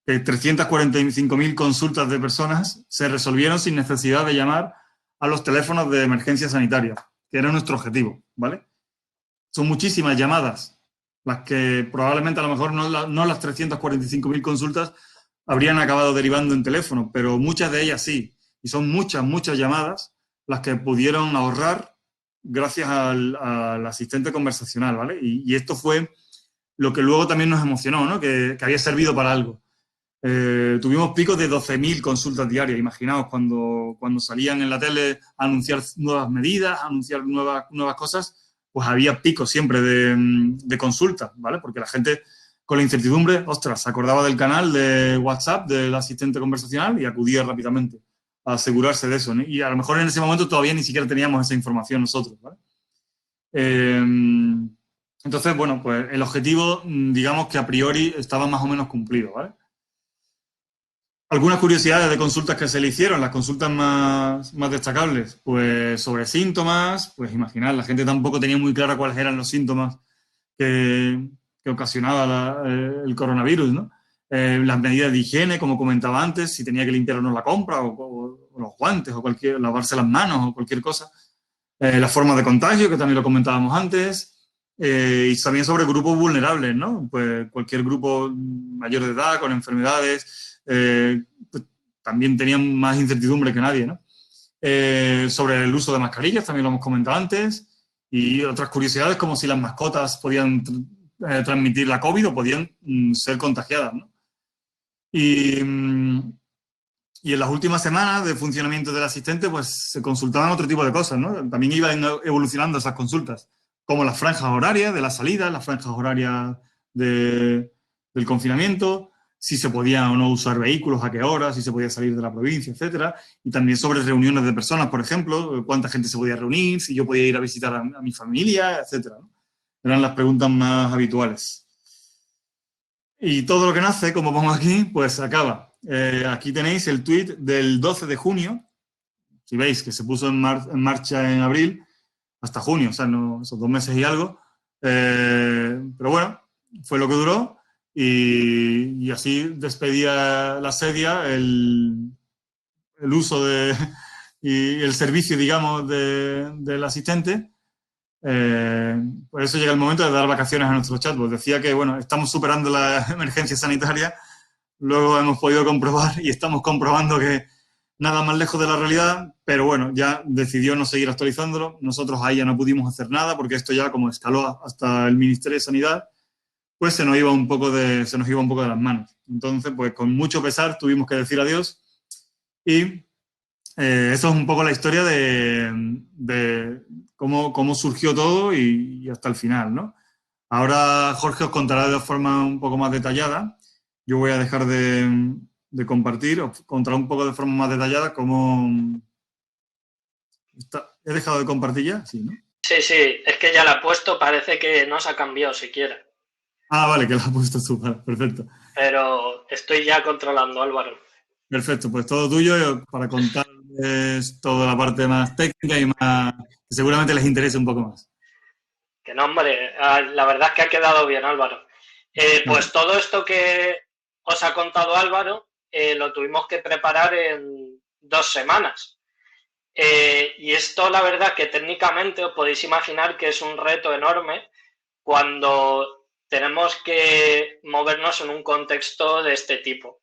que 345.000 consultas de personas se resolvieron sin necesidad de llamar a los teléfonos de emergencia sanitaria, que era nuestro objetivo, ¿vale? Son muchísimas llamadas, las que probablemente a lo mejor no las 345.000 consultas habrían acabado derivando en teléfono, pero muchas de ellas sí. Y son muchas llamadas las que pudieron ahorrar gracias al asistente conversacional, ¿vale? Y esto fue lo que luego también nos emocionó, ¿no? Que había servido para algo. Tuvimos picos de 12.000 consultas diarias. Imaginaos cuando salían en la tele a anunciar nuevas medidas, a anunciar nuevas cosas, pues había picos siempre de consultas, ¿vale? Porque la gente con la incertidumbre, ostras, se acordaba del canal de WhatsApp del asistente conversacional y acudía rápidamente a asegurarse de eso, ¿no? Y a lo mejor en ese momento todavía ni siquiera teníamos esa información nosotros, ¿vale? Entonces, bueno, pues el objetivo, digamos que a priori estaba más o menos cumplido, ¿vale? Algunas curiosidades de consultas que se le hicieron, las consultas más destacables, pues sobre síntomas, pues imaginad, la gente tampoco tenía muy clara cuáles eran los síntomas que ocasionaba el coronavirus, ¿no? Las medidas de higiene, como comentaba antes, si tenía que limpiar o no la compra, o los guantes, o lavarse las manos, o cualquier cosa. Las formas de contagio, que también lo comentábamos antes, y también sobre grupos vulnerables, ¿no? Pues cualquier grupo mayor de edad, con enfermedades, pues también tenían más incertidumbre que nadie, ¿no? Sobre el uso de mascarillas, también lo hemos comentado antes, y otras curiosidades como si las mascotas podían transmitir la COVID o podían ser contagiadas, ¿no? Y en las últimas semanas de funcionamiento del asistente, pues se consultaban otro tipo de cosas, ¿no? También iban evolucionando esas consultas, como las franjas horarias de la salida, las franjas horarias del confinamiento, si se podía o no usar vehículos, a qué hora, si se podía salir de la provincia, etcétera. Y también sobre reuniones de personas, por ejemplo, cuánta gente se podía reunir, si yo podía ir a visitar a mi familia, etcétera, ¿no? Eran las preguntas más habituales. Y todo lo que nace, como pongo aquí, pues acaba. aquí tenéis el tweet del 12 de junio. Si veis que se puso en marcha en abril, hasta junio, o sea, no, esos 2 meses y algo. Pero bueno, fue lo que duró y así despedía la Sedia el uso y el servicio, digamos, del asistente. Por eso llega el momento de dar vacaciones a nuestros chatbots. Decía que, bueno, estamos superando la emergencia sanitaria, luego hemos podido comprobar y estamos comprobando que nada más lejos de la realidad, pero bueno, ya decidió no seguir actualizándolo. Nosotros ahí ya no pudimos hacer nada porque esto ya como escaló hasta el Ministerio de Sanidad, pues se nos iba un poco de las manos. Entonces, pues con mucho pesar tuvimos que decir adiós y eso es un poco la historia de cómo surgió todo y hasta el final, ¿no? Ahora Jorge os contará de forma un poco más detallada. Yo voy a dejar de compartir, os contará un poco de forma más detallada cómo... ¿He dejado de compartir ya? Sí, ¿no? Sí, sí, es que ya la he puesto, parece que no se ha cambiado siquiera. Ah, vale, que la ha puesto tú, vale, perfecto. Pero estoy ya controlando, Álvaro. Perfecto, pues todo tuyo para contarles toda la parte más técnica y más que seguramente les interese un poco más. Que no, hombre, la verdad es que ha quedado bien, Álvaro. Pues todo esto que os ha contado Álvaro lo tuvimos que preparar en 2 semanas. Y esto, la verdad, que técnicamente os podéis imaginar que es un reto enorme cuando tenemos que movernos en un contexto de este tipo.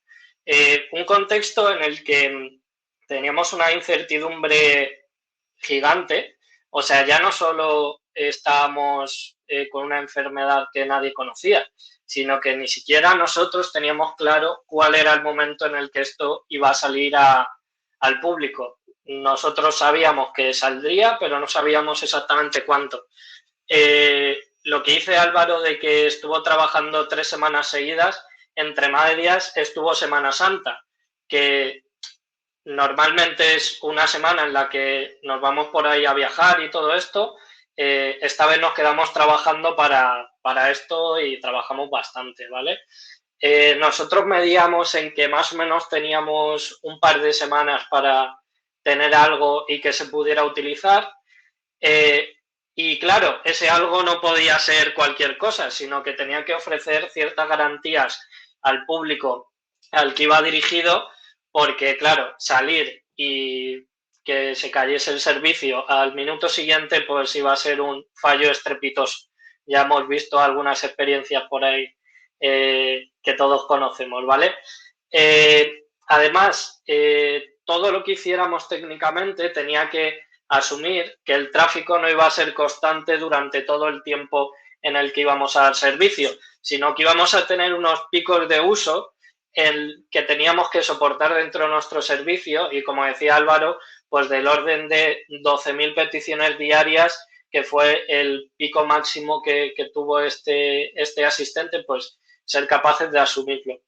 Un contexto en el que teníamos una incertidumbre gigante, o sea, ya no solo estábamos con una enfermedad que nadie conocía, sino que ni siquiera nosotros teníamos claro cuál era el momento en el que esto iba a salir al público. Nosotros sabíamos que saldría, pero no sabíamos exactamente cuánto. Lo que dice Álvaro de que estuvo trabajando 3 semanas seguidas, entre medias estuvo Semana Santa, que normalmente es una semana en la que nos vamos por ahí a viajar y todo esto. Esta vez nos quedamos trabajando para esto y trabajamos bastante, ¿vale? Nosotros medíamos en que más o menos teníamos un par de semanas para tener algo y que se pudiera utilizar. Y claro, ese algo no podía ser cualquier cosa, sino que tenía que ofrecer ciertas garantías al público al que iba dirigido, porque claro, salir y que se cayese el servicio al minuto siguiente, pues iba a ser un fallo estrepitoso. Ya hemos visto algunas experiencias por ahí que todos conocemos, ¿vale? Además, todo lo que hiciéramos técnicamente tenía que asumir que el tráfico no iba a ser constante durante todo el tiempo en el que íbamos a dar servicio, sino que íbamos a tener unos picos de uso que teníamos que soportar dentro de nuestro servicio y, como decía Álvaro, pues del orden de 12.000 peticiones diarias, que fue el pico máximo que tuvo este asistente, pues ser capaces de asumirlo.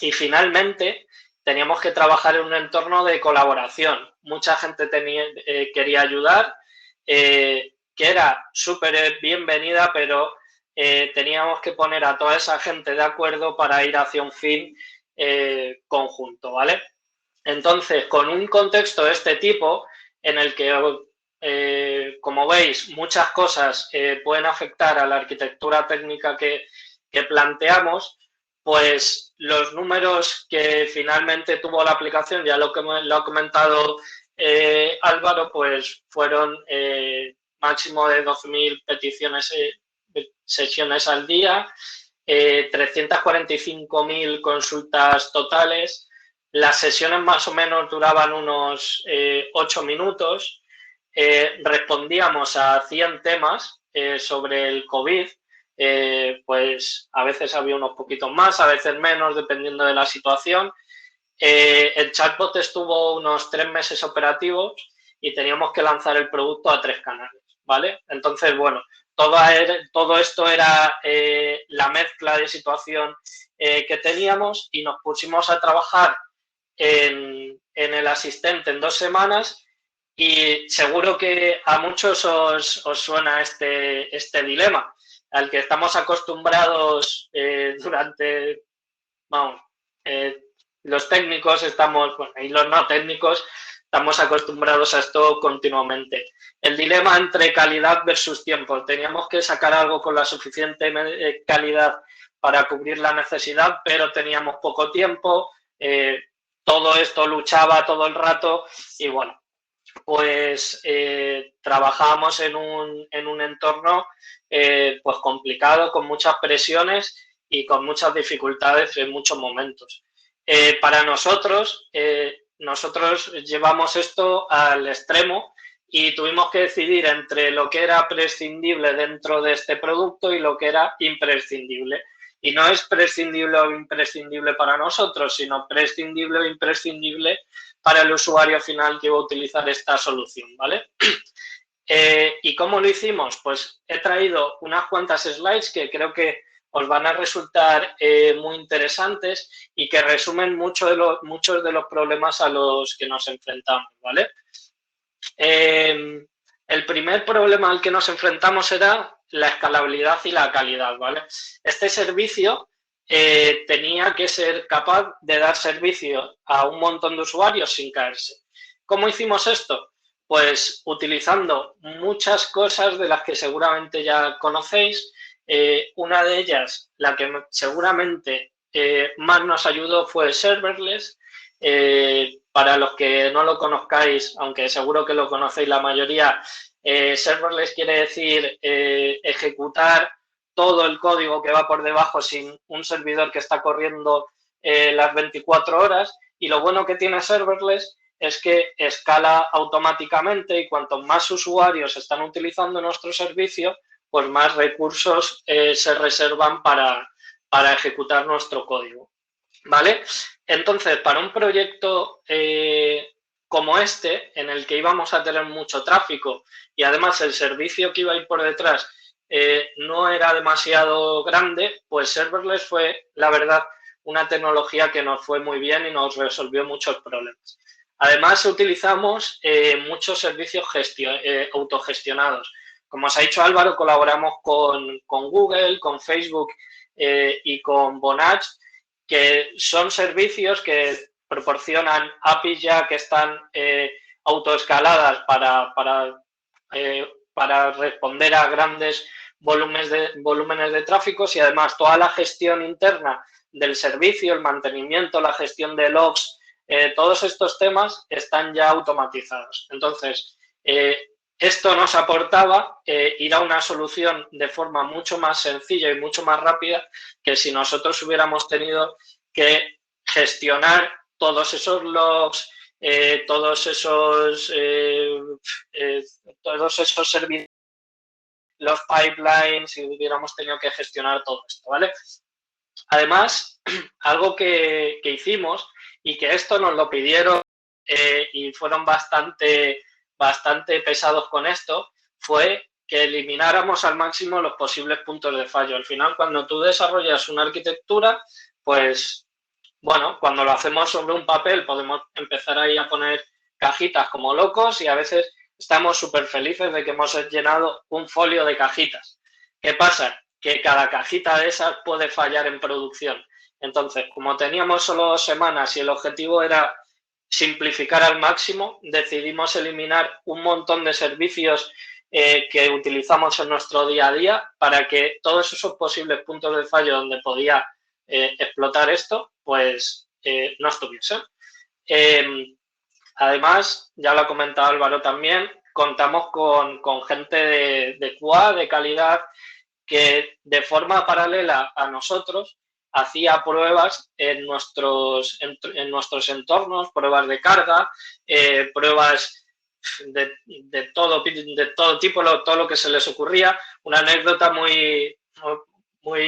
Y finalmente teníamos que trabajar en un entorno de colaboración. Mucha gente quería ayudar, que era súper bienvenida, pero teníamos que poner a toda esa gente de acuerdo para ir hacia un fin conjunto, ¿vale? Entonces, con un contexto de este tipo, en el que, como veis, muchas cosas pueden afectar a la arquitectura técnica que planteamos, pues los números que finalmente tuvo la aplicación, ya lo ha comentado Álvaro, pues fueron máximo de 12.000 peticiones, sesiones al día, 345.000 consultas totales. Las sesiones más o menos duraban unos 8 minutos. Respondíamos a 100 temas sobre el COVID. Pues a veces había unos poquitos más, a veces menos, dependiendo de la situación. El chatbot estuvo unos 3 meses operativos y teníamos que lanzar el producto a 3 canales, ¿vale? Entonces, bueno, todo esto era la mezcla de situación que teníamos y nos pusimos a trabajar en el asistente en 2 semanas y seguro que a muchos os suena este dilema al que estamos acostumbrados durante, los técnicos estamos, bueno, y los no técnicos estamos acostumbrados a esto continuamente. El dilema entre calidad versus tiempo. Teníamos que sacar algo con la suficiente calidad para cubrir la necesidad, pero teníamos poco tiempo. Todo esto luchaba todo el rato y bueno, pues trabajábamos en un entorno pues complicado, con muchas presiones y con muchas dificultades en muchos momentos. Para nosotros, nosotros llevamos esto al extremo y tuvimos que decidir entre lo que era prescindible dentro de este producto y lo que era imprescindible. Y no es prescindible o imprescindible para nosotros, sino prescindible o imprescindible para el usuario final que va a utilizar esta solución, ¿vale? ¿Y cómo lo hicimos? Pues he traído unas cuantas slides que creo que os van a resultar muy interesantes y que resumen muchos de los problemas a los que nos enfrentamos, ¿vale? El primer problema al que nos enfrentamos era la escalabilidad y la calidad, ¿vale? Este servicio tenía que ser capaz de dar servicio a un montón de usuarios sin caerse. ¿Cómo hicimos esto? Pues utilizando muchas cosas de las que seguramente ya conocéis. Una de ellas, la que seguramente más nos ayudó, fue serverless. Para los que no lo conozcáis, aunque seguro que lo conocéis la mayoría, serverless quiere decir ejecutar todo el código que va por debajo sin un servidor que está corriendo las 24 horas. Y lo bueno que tiene serverless es que escala automáticamente y cuanto más usuarios están utilizando nuestro servicio, pues más recursos se reservan para ejecutar nuestro código, ¿vale? Entonces, para un proyecto como este, en el que íbamos a tener mucho tráfico y además el servicio que iba a ir por detrás no era demasiado grande, pues serverless fue, la verdad, una tecnología que nos fue muy bien y nos resolvió muchos problemas. Además, utilizamos muchos servicios autogestionados. Como os ha dicho Álvaro, colaboramos con Google, con Facebook y con Vonage, que son servicios que proporcionan APIs ya que están autoescaladas para responder a grandes volúmenes de tráfico y además toda la gestión interna del servicio, el mantenimiento, la gestión de logs, todos estos temas están ya automatizados. Entonces, esto nos aportaba ir a una solución de forma mucho más sencilla y mucho más rápida que si nosotros hubiéramos tenido que gestionar todos esos logs, todos esos servicios, los pipelines, y hubiéramos tenido que gestionar todo esto, ¿vale? Además, algo que hicimos y que esto nos lo pidieron y fueron bastante pesados con esto, fue que elimináramos al máximo los posibles puntos de fallo. Al final, cuando tú desarrollas una arquitectura, pues, bueno, cuando lo hacemos sobre un papel podemos empezar ahí a poner cajitas como locos y a veces estamos súper felices de que hemos llenado un folio de cajitas. ¿Qué pasa? Que cada cajita de esas puede fallar en producción. Entonces, como teníamos solo 2 semanas y el objetivo era simplificar al máximo, decidimos eliminar un montón de servicios que utilizamos en nuestro día a día para que todos esos posibles puntos de fallo donde podía explotar esto, pues no estuviesen. Además, ya lo ha comentado Álvaro también, contamos con gente de QA, de calidad, que de forma paralela a nosotros hacía pruebas en nuestros entornos, pruebas de carga, pruebas de todo tipo, todo lo que se les ocurría. Una anécdota muy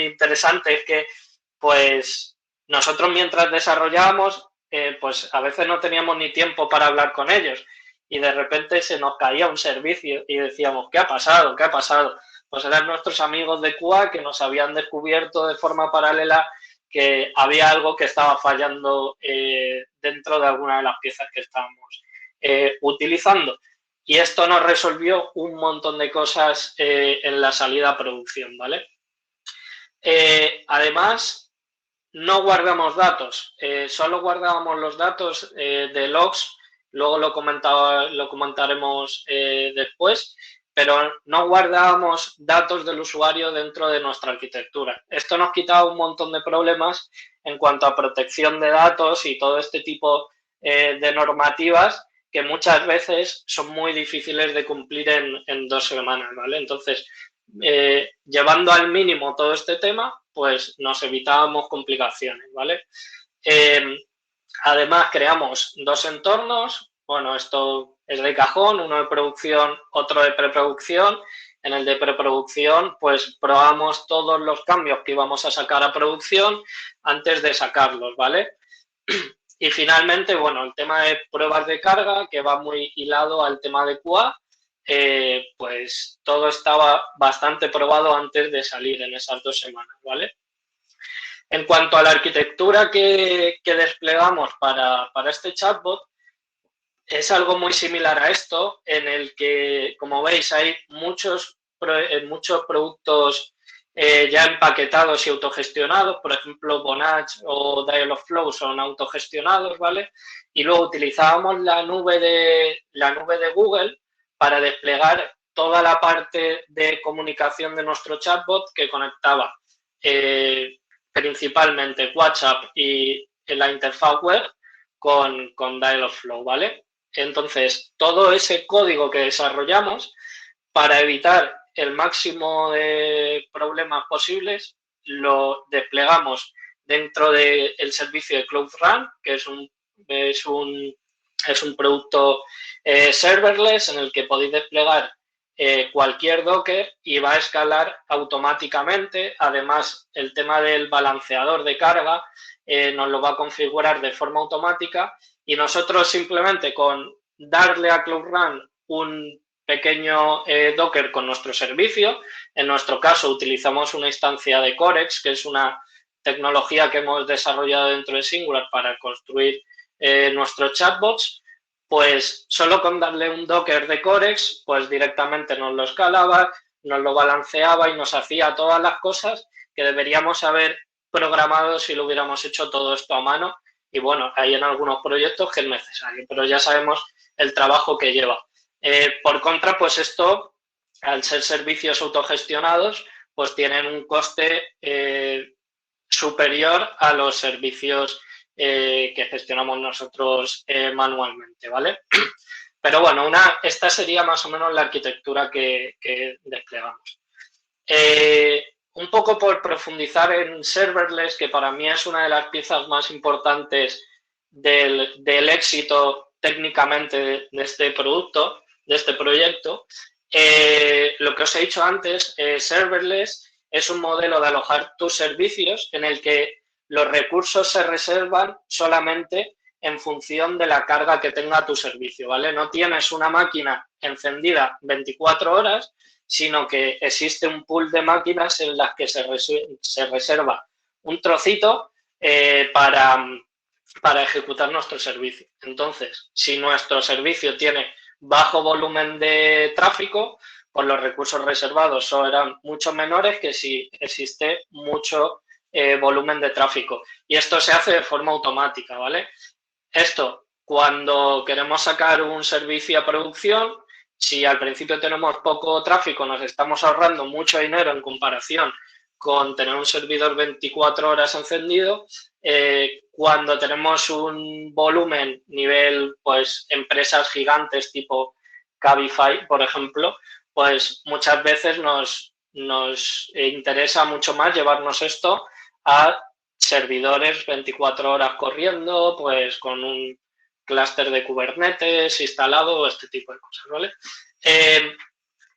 interesante es que pues nosotros mientras desarrollábamos, pues a veces no teníamos ni tiempo para hablar con ellos y de repente se nos caía un servicio y decíamos, ¿qué ha pasado? ¿Qué ha pasado? Pues eran nuestros amigos de QA que nos habían descubierto de forma paralela que había algo que estaba fallando dentro de alguna de las piezas que estábamos utilizando. Y esto nos resolvió un montón de cosas en la salida a producción, ¿vale? Además, no guardamos datos, solo guardábamos los datos de logs, luego lo comentaremos después, pero no guardábamos datos del usuario dentro de nuestra arquitectura. Esto nos quitaba un montón de problemas en cuanto a protección de datos y todo este tipo de normativas que muchas veces son muy difíciles de cumplir en 2 semanas, ¿vale? Entonces, llevando al mínimo todo este tema, pues nos evitábamos complicaciones, ¿vale? Además, creamos 2 entornos. Bueno, esto es de cajón, uno de producción, otro de preproducción. En el de preproducción, pues probamos todos los cambios que íbamos a sacar a producción antes de sacarlos, ¿vale? Y finalmente, bueno, el tema de pruebas de carga, que va muy hilado al tema de QA, pues todo estaba bastante probado antes de salir en esas 2 semanas, ¿vale? En cuanto a la arquitectura que desplegamos para este chatbot, es algo muy similar a esto, en el que, como veis, hay muchos productos ya empaquetados y autogestionados. Por ejemplo, Vonage o Dialogflow son autogestionados, ¿vale? Y luego utilizábamos la nube de Google para desplegar toda la parte de comunicación de nuestro chatbot que conectaba principalmente WhatsApp y la interfaz web con Dialogflow, ¿vale? Entonces, todo ese código que desarrollamos para evitar el máximo de problemas posibles, lo desplegamos dentro del servicio de Cloud Run, que es un producto serverless en el que podéis desplegar cualquier Docker y va a escalar automáticamente. Además, el tema del balanceador de carga nos lo va a configurar de forma automática y nosotros simplemente con darle a Cloud Run un pequeño Docker con nuestro servicio, en nuestro caso utilizamos una instancia de Corex, que es una tecnología que hemos desarrollado dentro de Singular para construir nuestros chatbots, pues solo con darle un Docker de Corex, pues directamente nos lo escalaba, nos lo balanceaba y nos hacía todas las cosas que deberíamos haber programado si lo hubiéramos hecho todo esto a mano. Y bueno, hay en algunos proyectos que es necesario, pero ya sabemos el trabajo que lleva. Por contra, pues esto, al ser servicios autogestionados, pues tienen un coste superior a los servicios que gestionamos nosotros manualmente, ¿vale? Pero bueno, esta sería más o menos la arquitectura que desplegamos. Un poco por profundizar en serverless, que para mí es una de las piezas más importantes del éxito técnicamente de este producto, de este proyecto. Lo que os he dicho antes, serverless es un modelo de alojar tus servicios en el que los recursos se reservan solamente en función de la carga que tenga tu servicio, ¿vale? No tienes una máquina encendida 24 horas, sino que existe un pool de máquinas en las que se reserva un trocito para ejecutar nuestro servicio. Entonces, si nuestro servicio tiene bajo volumen de tráfico, pues los recursos reservados serán mucho menores que si existe mucho volumen de tráfico. Y esto se hace de forma automática, ¿vale? Esto, cuando queremos sacar un servicio a producción, si al principio tenemos poco tráfico, nos estamos ahorrando mucho dinero en comparación con tener un servidor 24 horas encendido. Cuando tenemos un volumen nivel, pues, empresas gigantes tipo Cabify, por ejemplo, pues muchas veces nos interesa mucho más llevarnos esto a servidores 24 horas corriendo, pues con un clúster de Kubernetes instalado, este tipo de cosas, ¿vale?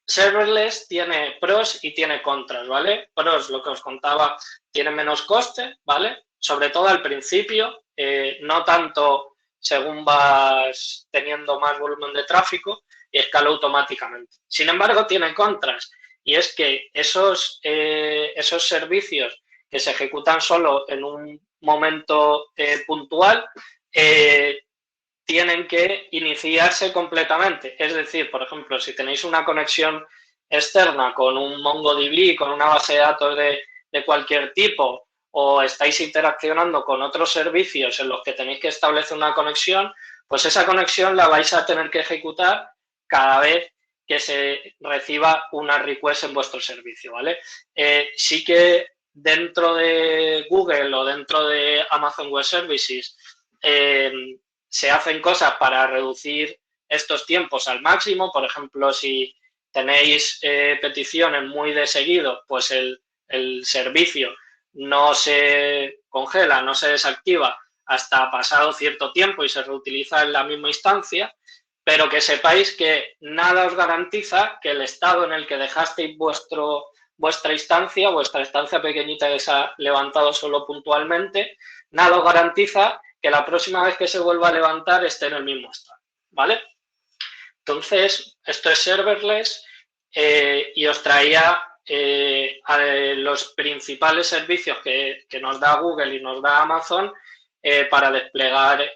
Serverless tiene pros y tiene contras, ¿vale? Pros, lo que os contaba, tiene menos coste, ¿vale? Sobre todo al principio, no tanto según vas teniendo más volumen de tráfico y escala automáticamente. Sin embargo, tiene contras y es que esos servicios que se ejecutan solo en un momento puntual tienen que iniciarse completamente. Es decir, por ejemplo, si tenéis una conexión externa con un MongoDB, con una base de datos de cualquier tipo, o estáis interaccionando con otros servicios en los que tenéis que establecer una conexión, pues esa conexión la vais a tener que ejecutar cada vez que se reciba una request en vuestro servicio, ¿vale? Sí que dentro de Google o dentro de Amazon Web Services se hacen cosas para reducir estos tiempos al máximo. Por ejemplo, si tenéis peticiones muy de seguido, pues el servicio no se congela, no se desactiva hasta pasado cierto tiempo y se reutiliza en la misma instancia, pero que sepáis que nada os garantiza que el estado en el que dejasteis vuestra estancia pequeñita que se ha levantado solo puntualmente, nada os garantiza que la próxima vez que se vuelva a levantar esté en el mismo estado, ¿vale? Entonces, esto es serverless y os traía a los principales servicios que nos da Google y nos da Amazon para desplegar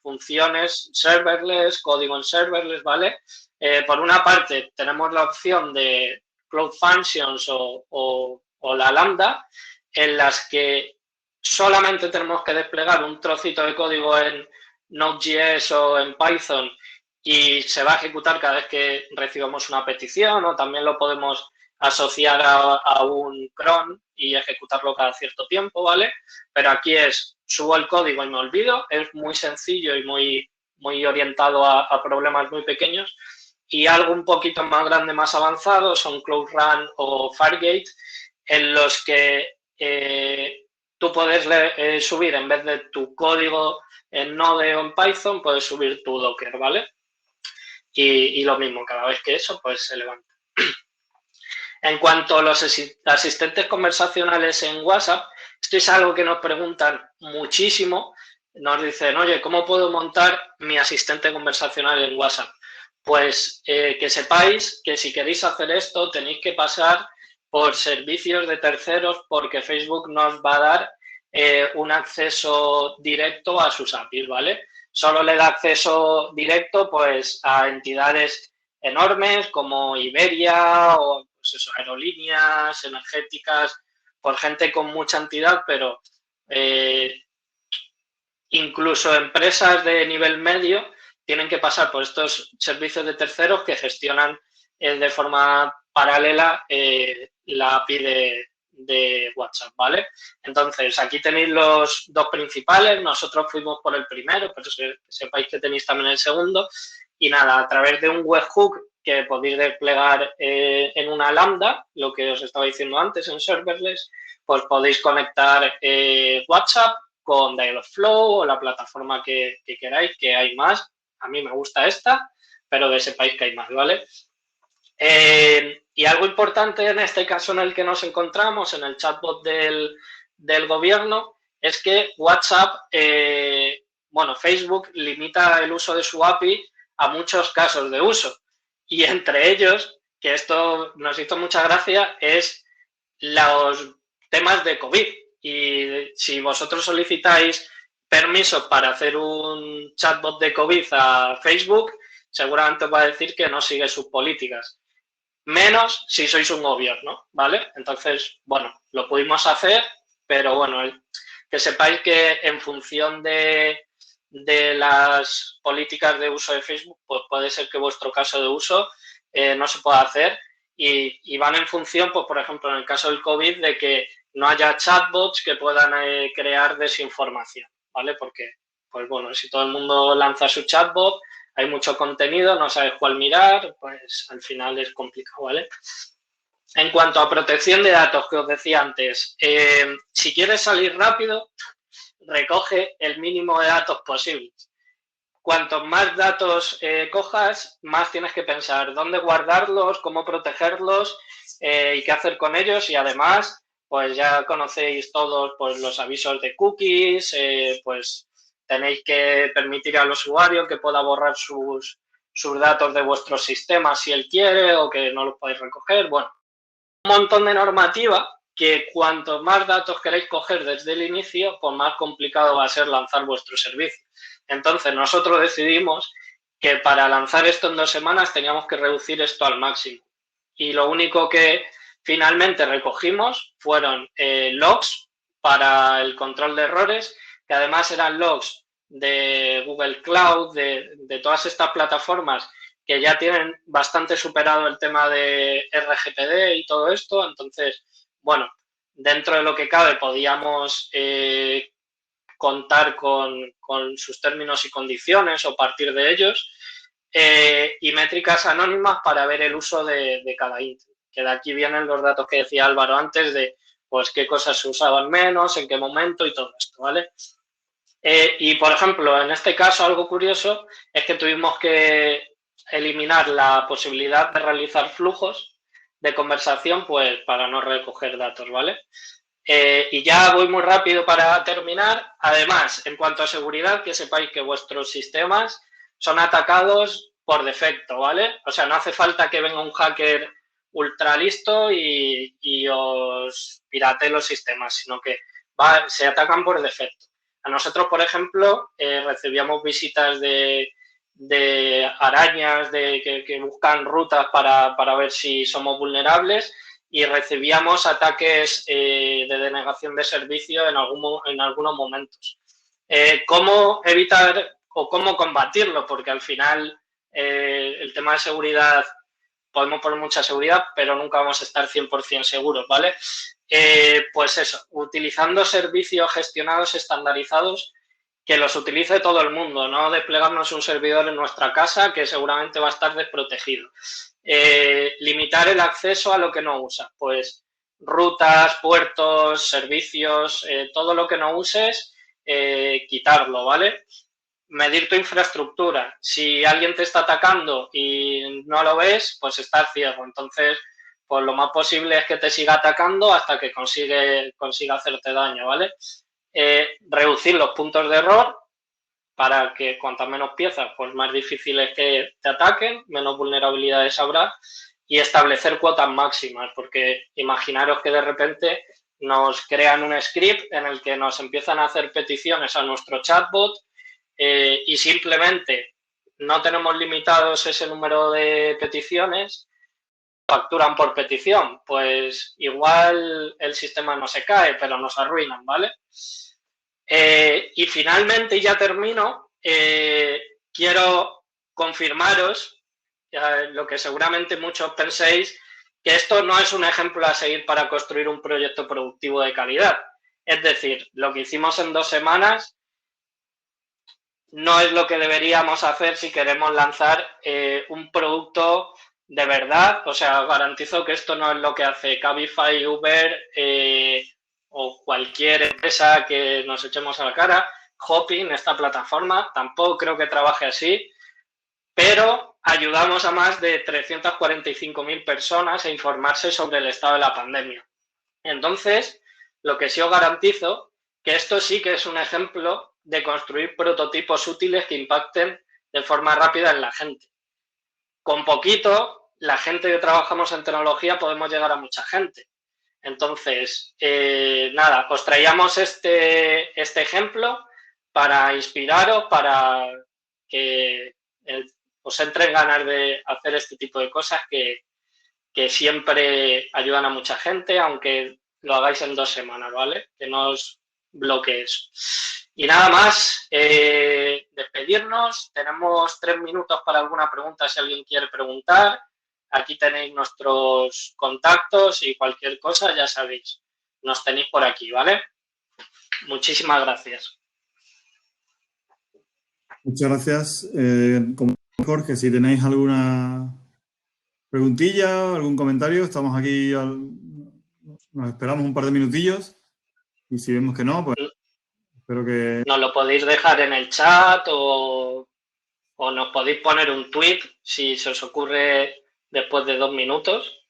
funciones serverless, código en serverless, ¿vale? Por una parte, tenemos la opción de Cloud Functions o la Lambda, en las que solamente tenemos que desplegar un trocito de código en Node.js o en Python y se va a ejecutar cada vez que recibamos una petición, o también lo podemos asociar a un cron y ejecutarlo cada cierto tiempo, ¿vale? Pero aquí subo el código y me olvido, es muy sencillo y muy orientado a problemas muy pequeños. Y algo un poquito más grande, más avanzado, son Cloud Run o Fargate, en los que tú puedes subir, en vez de tu código en Node o en Python, puedes subir tu Docker, ¿vale? Y lo mismo, cada vez que eso, pues se levanta. En cuanto a los asistentes conversacionales en WhatsApp, esto es algo que nos preguntan muchísimo. Nos dicen, oye, ¿cómo puedo montar mi asistente conversacional en WhatsApp? Pues que sepáis que si queréis hacer esto tenéis que pasar por servicios de terceros, porque Facebook nos va a dar un acceso directo a sus APIs, ¿vale? Solo le da acceso directo pues a entidades enormes como Iberia o pues eso, aerolíneas energéticas, por gente con mucha entidad, pero incluso empresas de nivel medio tienen que pasar por estos servicios de terceros que gestionan de forma paralela la API de WhatsApp, ¿vale? Entonces, aquí tenéis los dos principales. Nosotros fuimos por el primero, pero sepáis que tenéis también el segundo. Y nada, a través de un webhook que podéis desplegar en una Lambda, lo que os estaba diciendo antes en serverless, pues podéis conectar WhatsApp con Dialogflow o la plataforma que queráis, que hay más. A mí me gusta esta, pero que sepáis que hay más, ¿vale? Y algo importante en este caso en el que nos encontramos, en el chatbot del gobierno, es que WhatsApp, Facebook limita el uso de su API a muchos casos de uso. Y entre ellos, que esto nos hizo mucha gracia, es los temas de COVID. Y si vosotros solicitáis permiso para hacer un chatbot de COVID a Facebook, seguramente os va a decir que no sigue sus políticas. Menos si sois un gobierno, ¿vale? Entonces, bueno, lo pudimos hacer, pero bueno, que sepáis que en función de las políticas de uso de Facebook, pues puede ser que vuestro caso de uso no se pueda hacer y van en función, pues por ejemplo, en el caso del COVID, de que no haya chatbots que puedan crear desinformación, ¿vale? Porque, pues bueno, si todo el mundo lanza su chatbot, hay mucho contenido, no sabes cuál mirar, pues al final es complicado, ¿vale? En cuanto a protección de datos, que os decía antes, si quieres salir rápido, recoge el mínimo de datos posibles. Cuantos más datos cojas, más tienes que pensar dónde guardarlos, cómo protegerlos y qué hacer con ellos. Y además, pues ya conocéis todos pues, los avisos de cookies, pues tenéis que permitir al usuario que pueda borrar sus datos de vuestro sistema si él quiere o que no los podéis recoger. Bueno, un montón de normativa que cuantos más datos queréis coger desde el inicio, pues más complicado va a ser lanzar vuestro servicio. Entonces, nosotros decidimos que para lanzar esto en 2 semanas teníamos que reducir esto al máximo. Y lo único que finalmente recogimos fueron logs para el control de errores, que además eran logs de Google Cloud, de todas estas plataformas que ya tienen bastante superado el tema de RGPD y todo esto. Entonces, bueno, dentro de lo que cabe podíamos contar con sus términos y condiciones o partir de ellos, y métricas anónimas para ver el uso de cada índice. Que de aquí vienen los datos que decía Álvaro antes de pues qué cosas se usaban menos, en qué momento y todo esto, ¿vale? Y, por ejemplo, en este caso algo curioso es que tuvimos que eliminar la posibilidad de realizar flujos de conversación pues para no recoger datos, ¿vale? Y ya voy muy rápido para terminar. Además, en cuanto a seguridad, que sepáis que vuestros sistemas son atacados por defecto, ¿vale? O sea, no hace falta que venga un hacker ultra listo y os piratee los sistemas, sino que se atacan por defecto. A nosotros, por ejemplo, recibíamos visitas de arañas que buscan rutas para ver si somos vulnerables, y recibíamos ataques de denegación de servicio en algunos momentos. ¿Cómo evitar o cómo combatirlo? Porque al final el tema de seguridad, podemos poner mucha seguridad, pero nunca vamos a estar 100% seguros, ¿vale? Pues eso, utilizando servicios gestionados estandarizados que los utilice todo el mundo, no desplegarnos un servidor en nuestra casa que seguramente va a estar desprotegido. Limitar el acceso a lo que no usa, pues rutas, puertos, servicios, todo lo que no uses, quitarlo, ¿vale? Medir tu infraestructura. Si alguien te está atacando y no lo ves, pues estás ciego. Entonces, pues lo más posible es que te siga atacando hasta que consiga hacerte daño, ¿vale? Reducir los puntos de error para que cuantas menos piezas, pues más difícil es que te ataquen, menos vulnerabilidades habrá, y establecer cuotas máximas, porque imaginaros que de repente nos crean un script en el que nos empiezan a hacer peticiones a nuestro chatbot, y simplemente no tenemos limitados ese número de peticiones, facturan por petición, pues igual el sistema no se cae, pero nos arruinan, ¿vale? Y finalmente, ya termino, quiero confirmaros lo que seguramente muchos penséis, que esto no es un ejemplo a seguir para construir un proyecto productivo de calidad. Es decir, lo que hicimos en 2 semanas no es lo que deberíamos hacer si queremos lanzar un producto de verdad. O sea, os garantizo que esto no es lo que hace Cabify, Uber o cualquier empresa que nos echemos a la cara. Hopin, esta plataforma, tampoco creo que trabaje así, pero ayudamos a más de 345.000 personas a informarse sobre el estado de la pandemia. Entonces, lo que sí os garantizo, que esto sí que es un ejemplo de construir prototipos útiles que impacten de forma rápida en la gente. Con poquito, la gente que trabajamos en tecnología podemos llegar a mucha gente. Entonces, nada, os traíamos este ejemplo para inspiraros, para que os entren ganas de hacer este tipo de cosas que siempre ayudan a mucha gente, aunque lo hagáis en 2 semanas, ¿vale? Que no os bloquees. Y nada más, despedirnos. Tenemos 3 minutos para alguna pregunta si alguien quiere preguntar. Aquí tenéis nuestros contactos y cualquier cosa, ya sabéis, nos tenéis por aquí, ¿vale? Muchísimas gracias. Muchas gracias. Jorge, si tenéis alguna preguntilla, algún comentario, estamos aquí, nos esperamos un par de minutillos y si vemos que no, pues espero que... Nos lo podéis dejar en el chat o nos podéis poner un tweet si se os ocurre después de 2 minutos,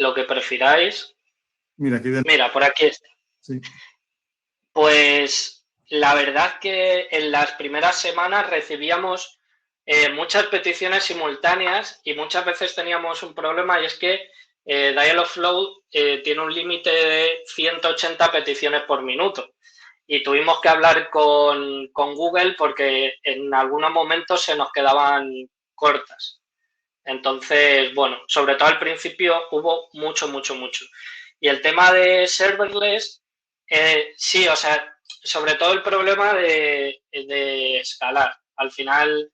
lo que prefiráis. Mira, por aquí está. Sí. Pues la verdad que en las primeras semanas recibíamos muchas peticiones simultáneas y muchas veces teníamos un problema, y es que Dialogflow tiene un límite de 180 peticiones por minuto. Y tuvimos que hablar con Google porque en algunos momentos se nos quedaban cortas. Entonces, bueno, sobre todo al principio hubo mucho. Y el tema de serverless, sí, o sea, sobre todo el problema de escalar. Al final,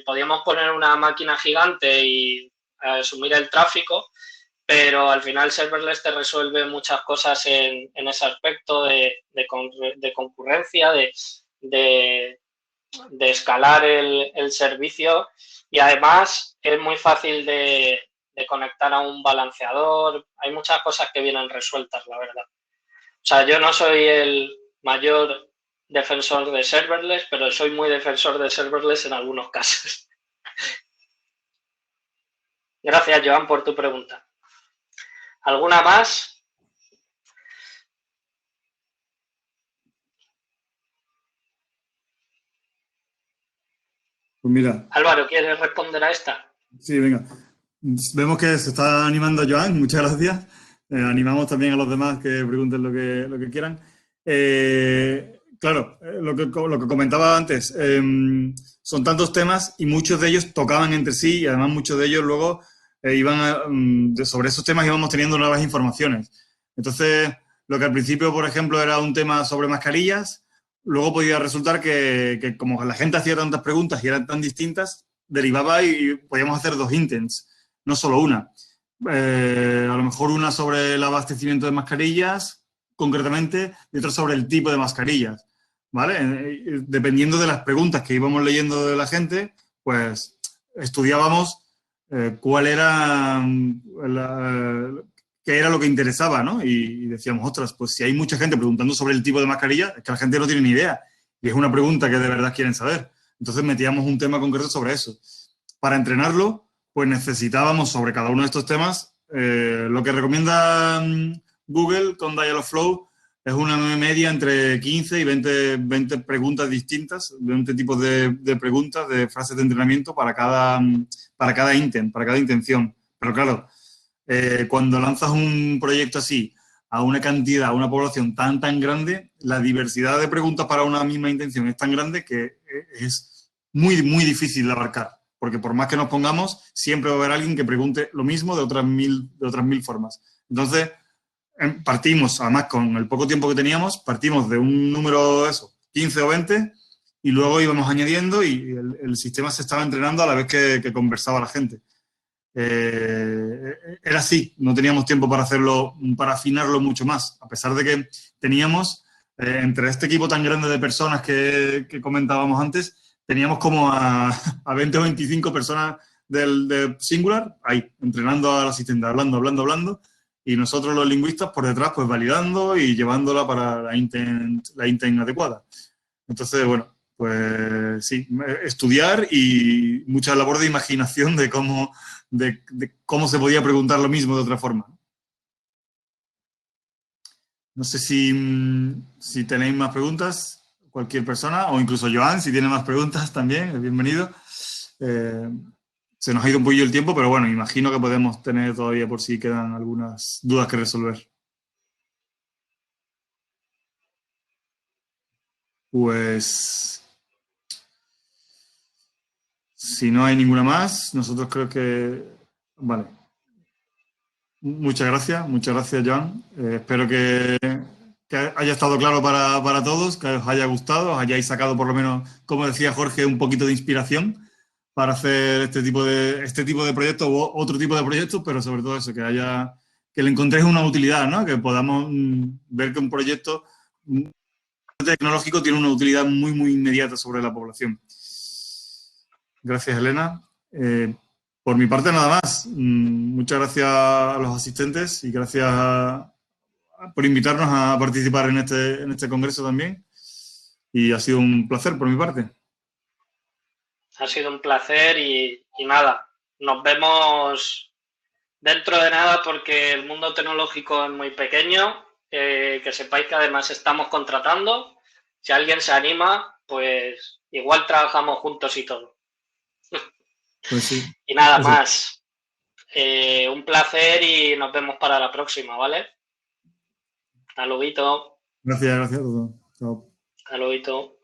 podíamos poner una máquina gigante y asumir el tráfico, pero al final serverless te resuelve muchas cosas en ese aspecto de concurrencia, de escalar el servicio, y además es muy fácil de conectar a un balanceador. Hay muchas cosas que vienen resueltas, la verdad. O sea, yo no soy el mayor defensor de serverless, pero soy muy defensor de serverless en algunos casos. Gracias, Joan, por tu pregunta. ¿Alguna más? Pues mira. Álvaro, ¿quieres responder a esta? Sí, venga. Vemos que se está animando Joan, muchas gracias. Animamos también a los demás que pregunten lo que quieran. Claro, lo que comentaba antes, son tantos temas y muchos de ellos tocaban entre sí y además muchos de ellos luego sobre esos temas íbamos teniendo nuevas informaciones. Entonces, lo que al principio, por ejemplo, era un tema sobre mascarillas, luego podía resultar que como la gente hacía tantas preguntas y eran tan distintas, derivaba y podíamos hacer 2 intents, no solo una. A lo mejor una sobre el abastecimiento de mascarillas, concretamente, y otra sobre el tipo de mascarillas, ¿vale? Dependiendo de las preguntas que íbamos leyendo de la gente, pues estudiábamos cuál era qué era lo que interesaba, ¿no? Y decíamos, ostras, pues si hay mucha gente preguntando sobre el tipo de mascarilla, es que la gente no tiene ni idea. Y es una pregunta que de verdad quieren saber. Entonces metíamos un tema concreto sobre eso. Para entrenarlo, pues necesitábamos sobre cada uno de estos temas, lo que recomienda Google con Dialogflow es una media entre 15 y 20 preguntas distintas, 20 tipos de preguntas, de frases de entrenamiento para cada intent, para cada intención. Pero claro, cuando lanzas un proyecto así a una cantidad, a una población tan grande, la diversidad de preguntas para una misma intención es tan grande que es muy difícil de abarcar, porque por más que nos pongamos, siempre va a haber alguien que pregunte lo mismo de otras mil formas. Entonces, partimos, además con el poco tiempo que teníamos, partimos de un número, 15 o 20, y luego íbamos añadiendo y el sistema se estaba entrenando a la vez que conversaba la gente. Era así, no teníamos tiempo para hacerlo, para afinarlo mucho más, a pesar de que teníamos, entre este equipo tan grande de personas que comentábamos antes, teníamos como a 20 o 25 personas de Singular ahí, entrenando al asistente, hablando, y nosotros los lingüistas por detrás, pues validando y llevándola para la intent adecuada. Entonces, bueno, pues sí, estudiar y mucha labor de imaginación de cómo se podía preguntar lo mismo de otra forma. No sé si tenéis más preguntas, cualquier persona, o incluso Joan, si tiene más preguntas también, bienvenido. Se nos ha ido un poquillo el tiempo, pero bueno, imagino que podemos tener todavía por si quedan algunas dudas que resolver. Pues, si no hay ninguna más, nosotros creo que... Vale. Muchas gracias, Joan. Espero que haya estado claro para todos, que os haya gustado, os hayáis sacado por lo menos, como decía Jorge, un poquito de inspiración para hacer este tipo de proyectos u otro tipo de proyectos, pero sobre todo eso, que le encontréis una utilidad, ¿no? Que podamos ver que un proyecto tecnológico tiene una utilidad muy inmediata sobre la población. Gracias, Elena. Por mi parte, nada más. Muchas gracias a los asistentes y gracias por invitarnos a participar en este congreso también. Y ha sido un placer por mi parte. Ha sido un placer y nada, nos vemos dentro de nada porque el mundo tecnológico es muy pequeño. Que sepáis que además estamos contratando. Si alguien se anima, pues igual trabajamos juntos y todo. Pues sí. Y nada más. Un placer y nos vemos para la próxima, ¿vale? Hasta luego. Gracias a todos. Chao. Hasta luego.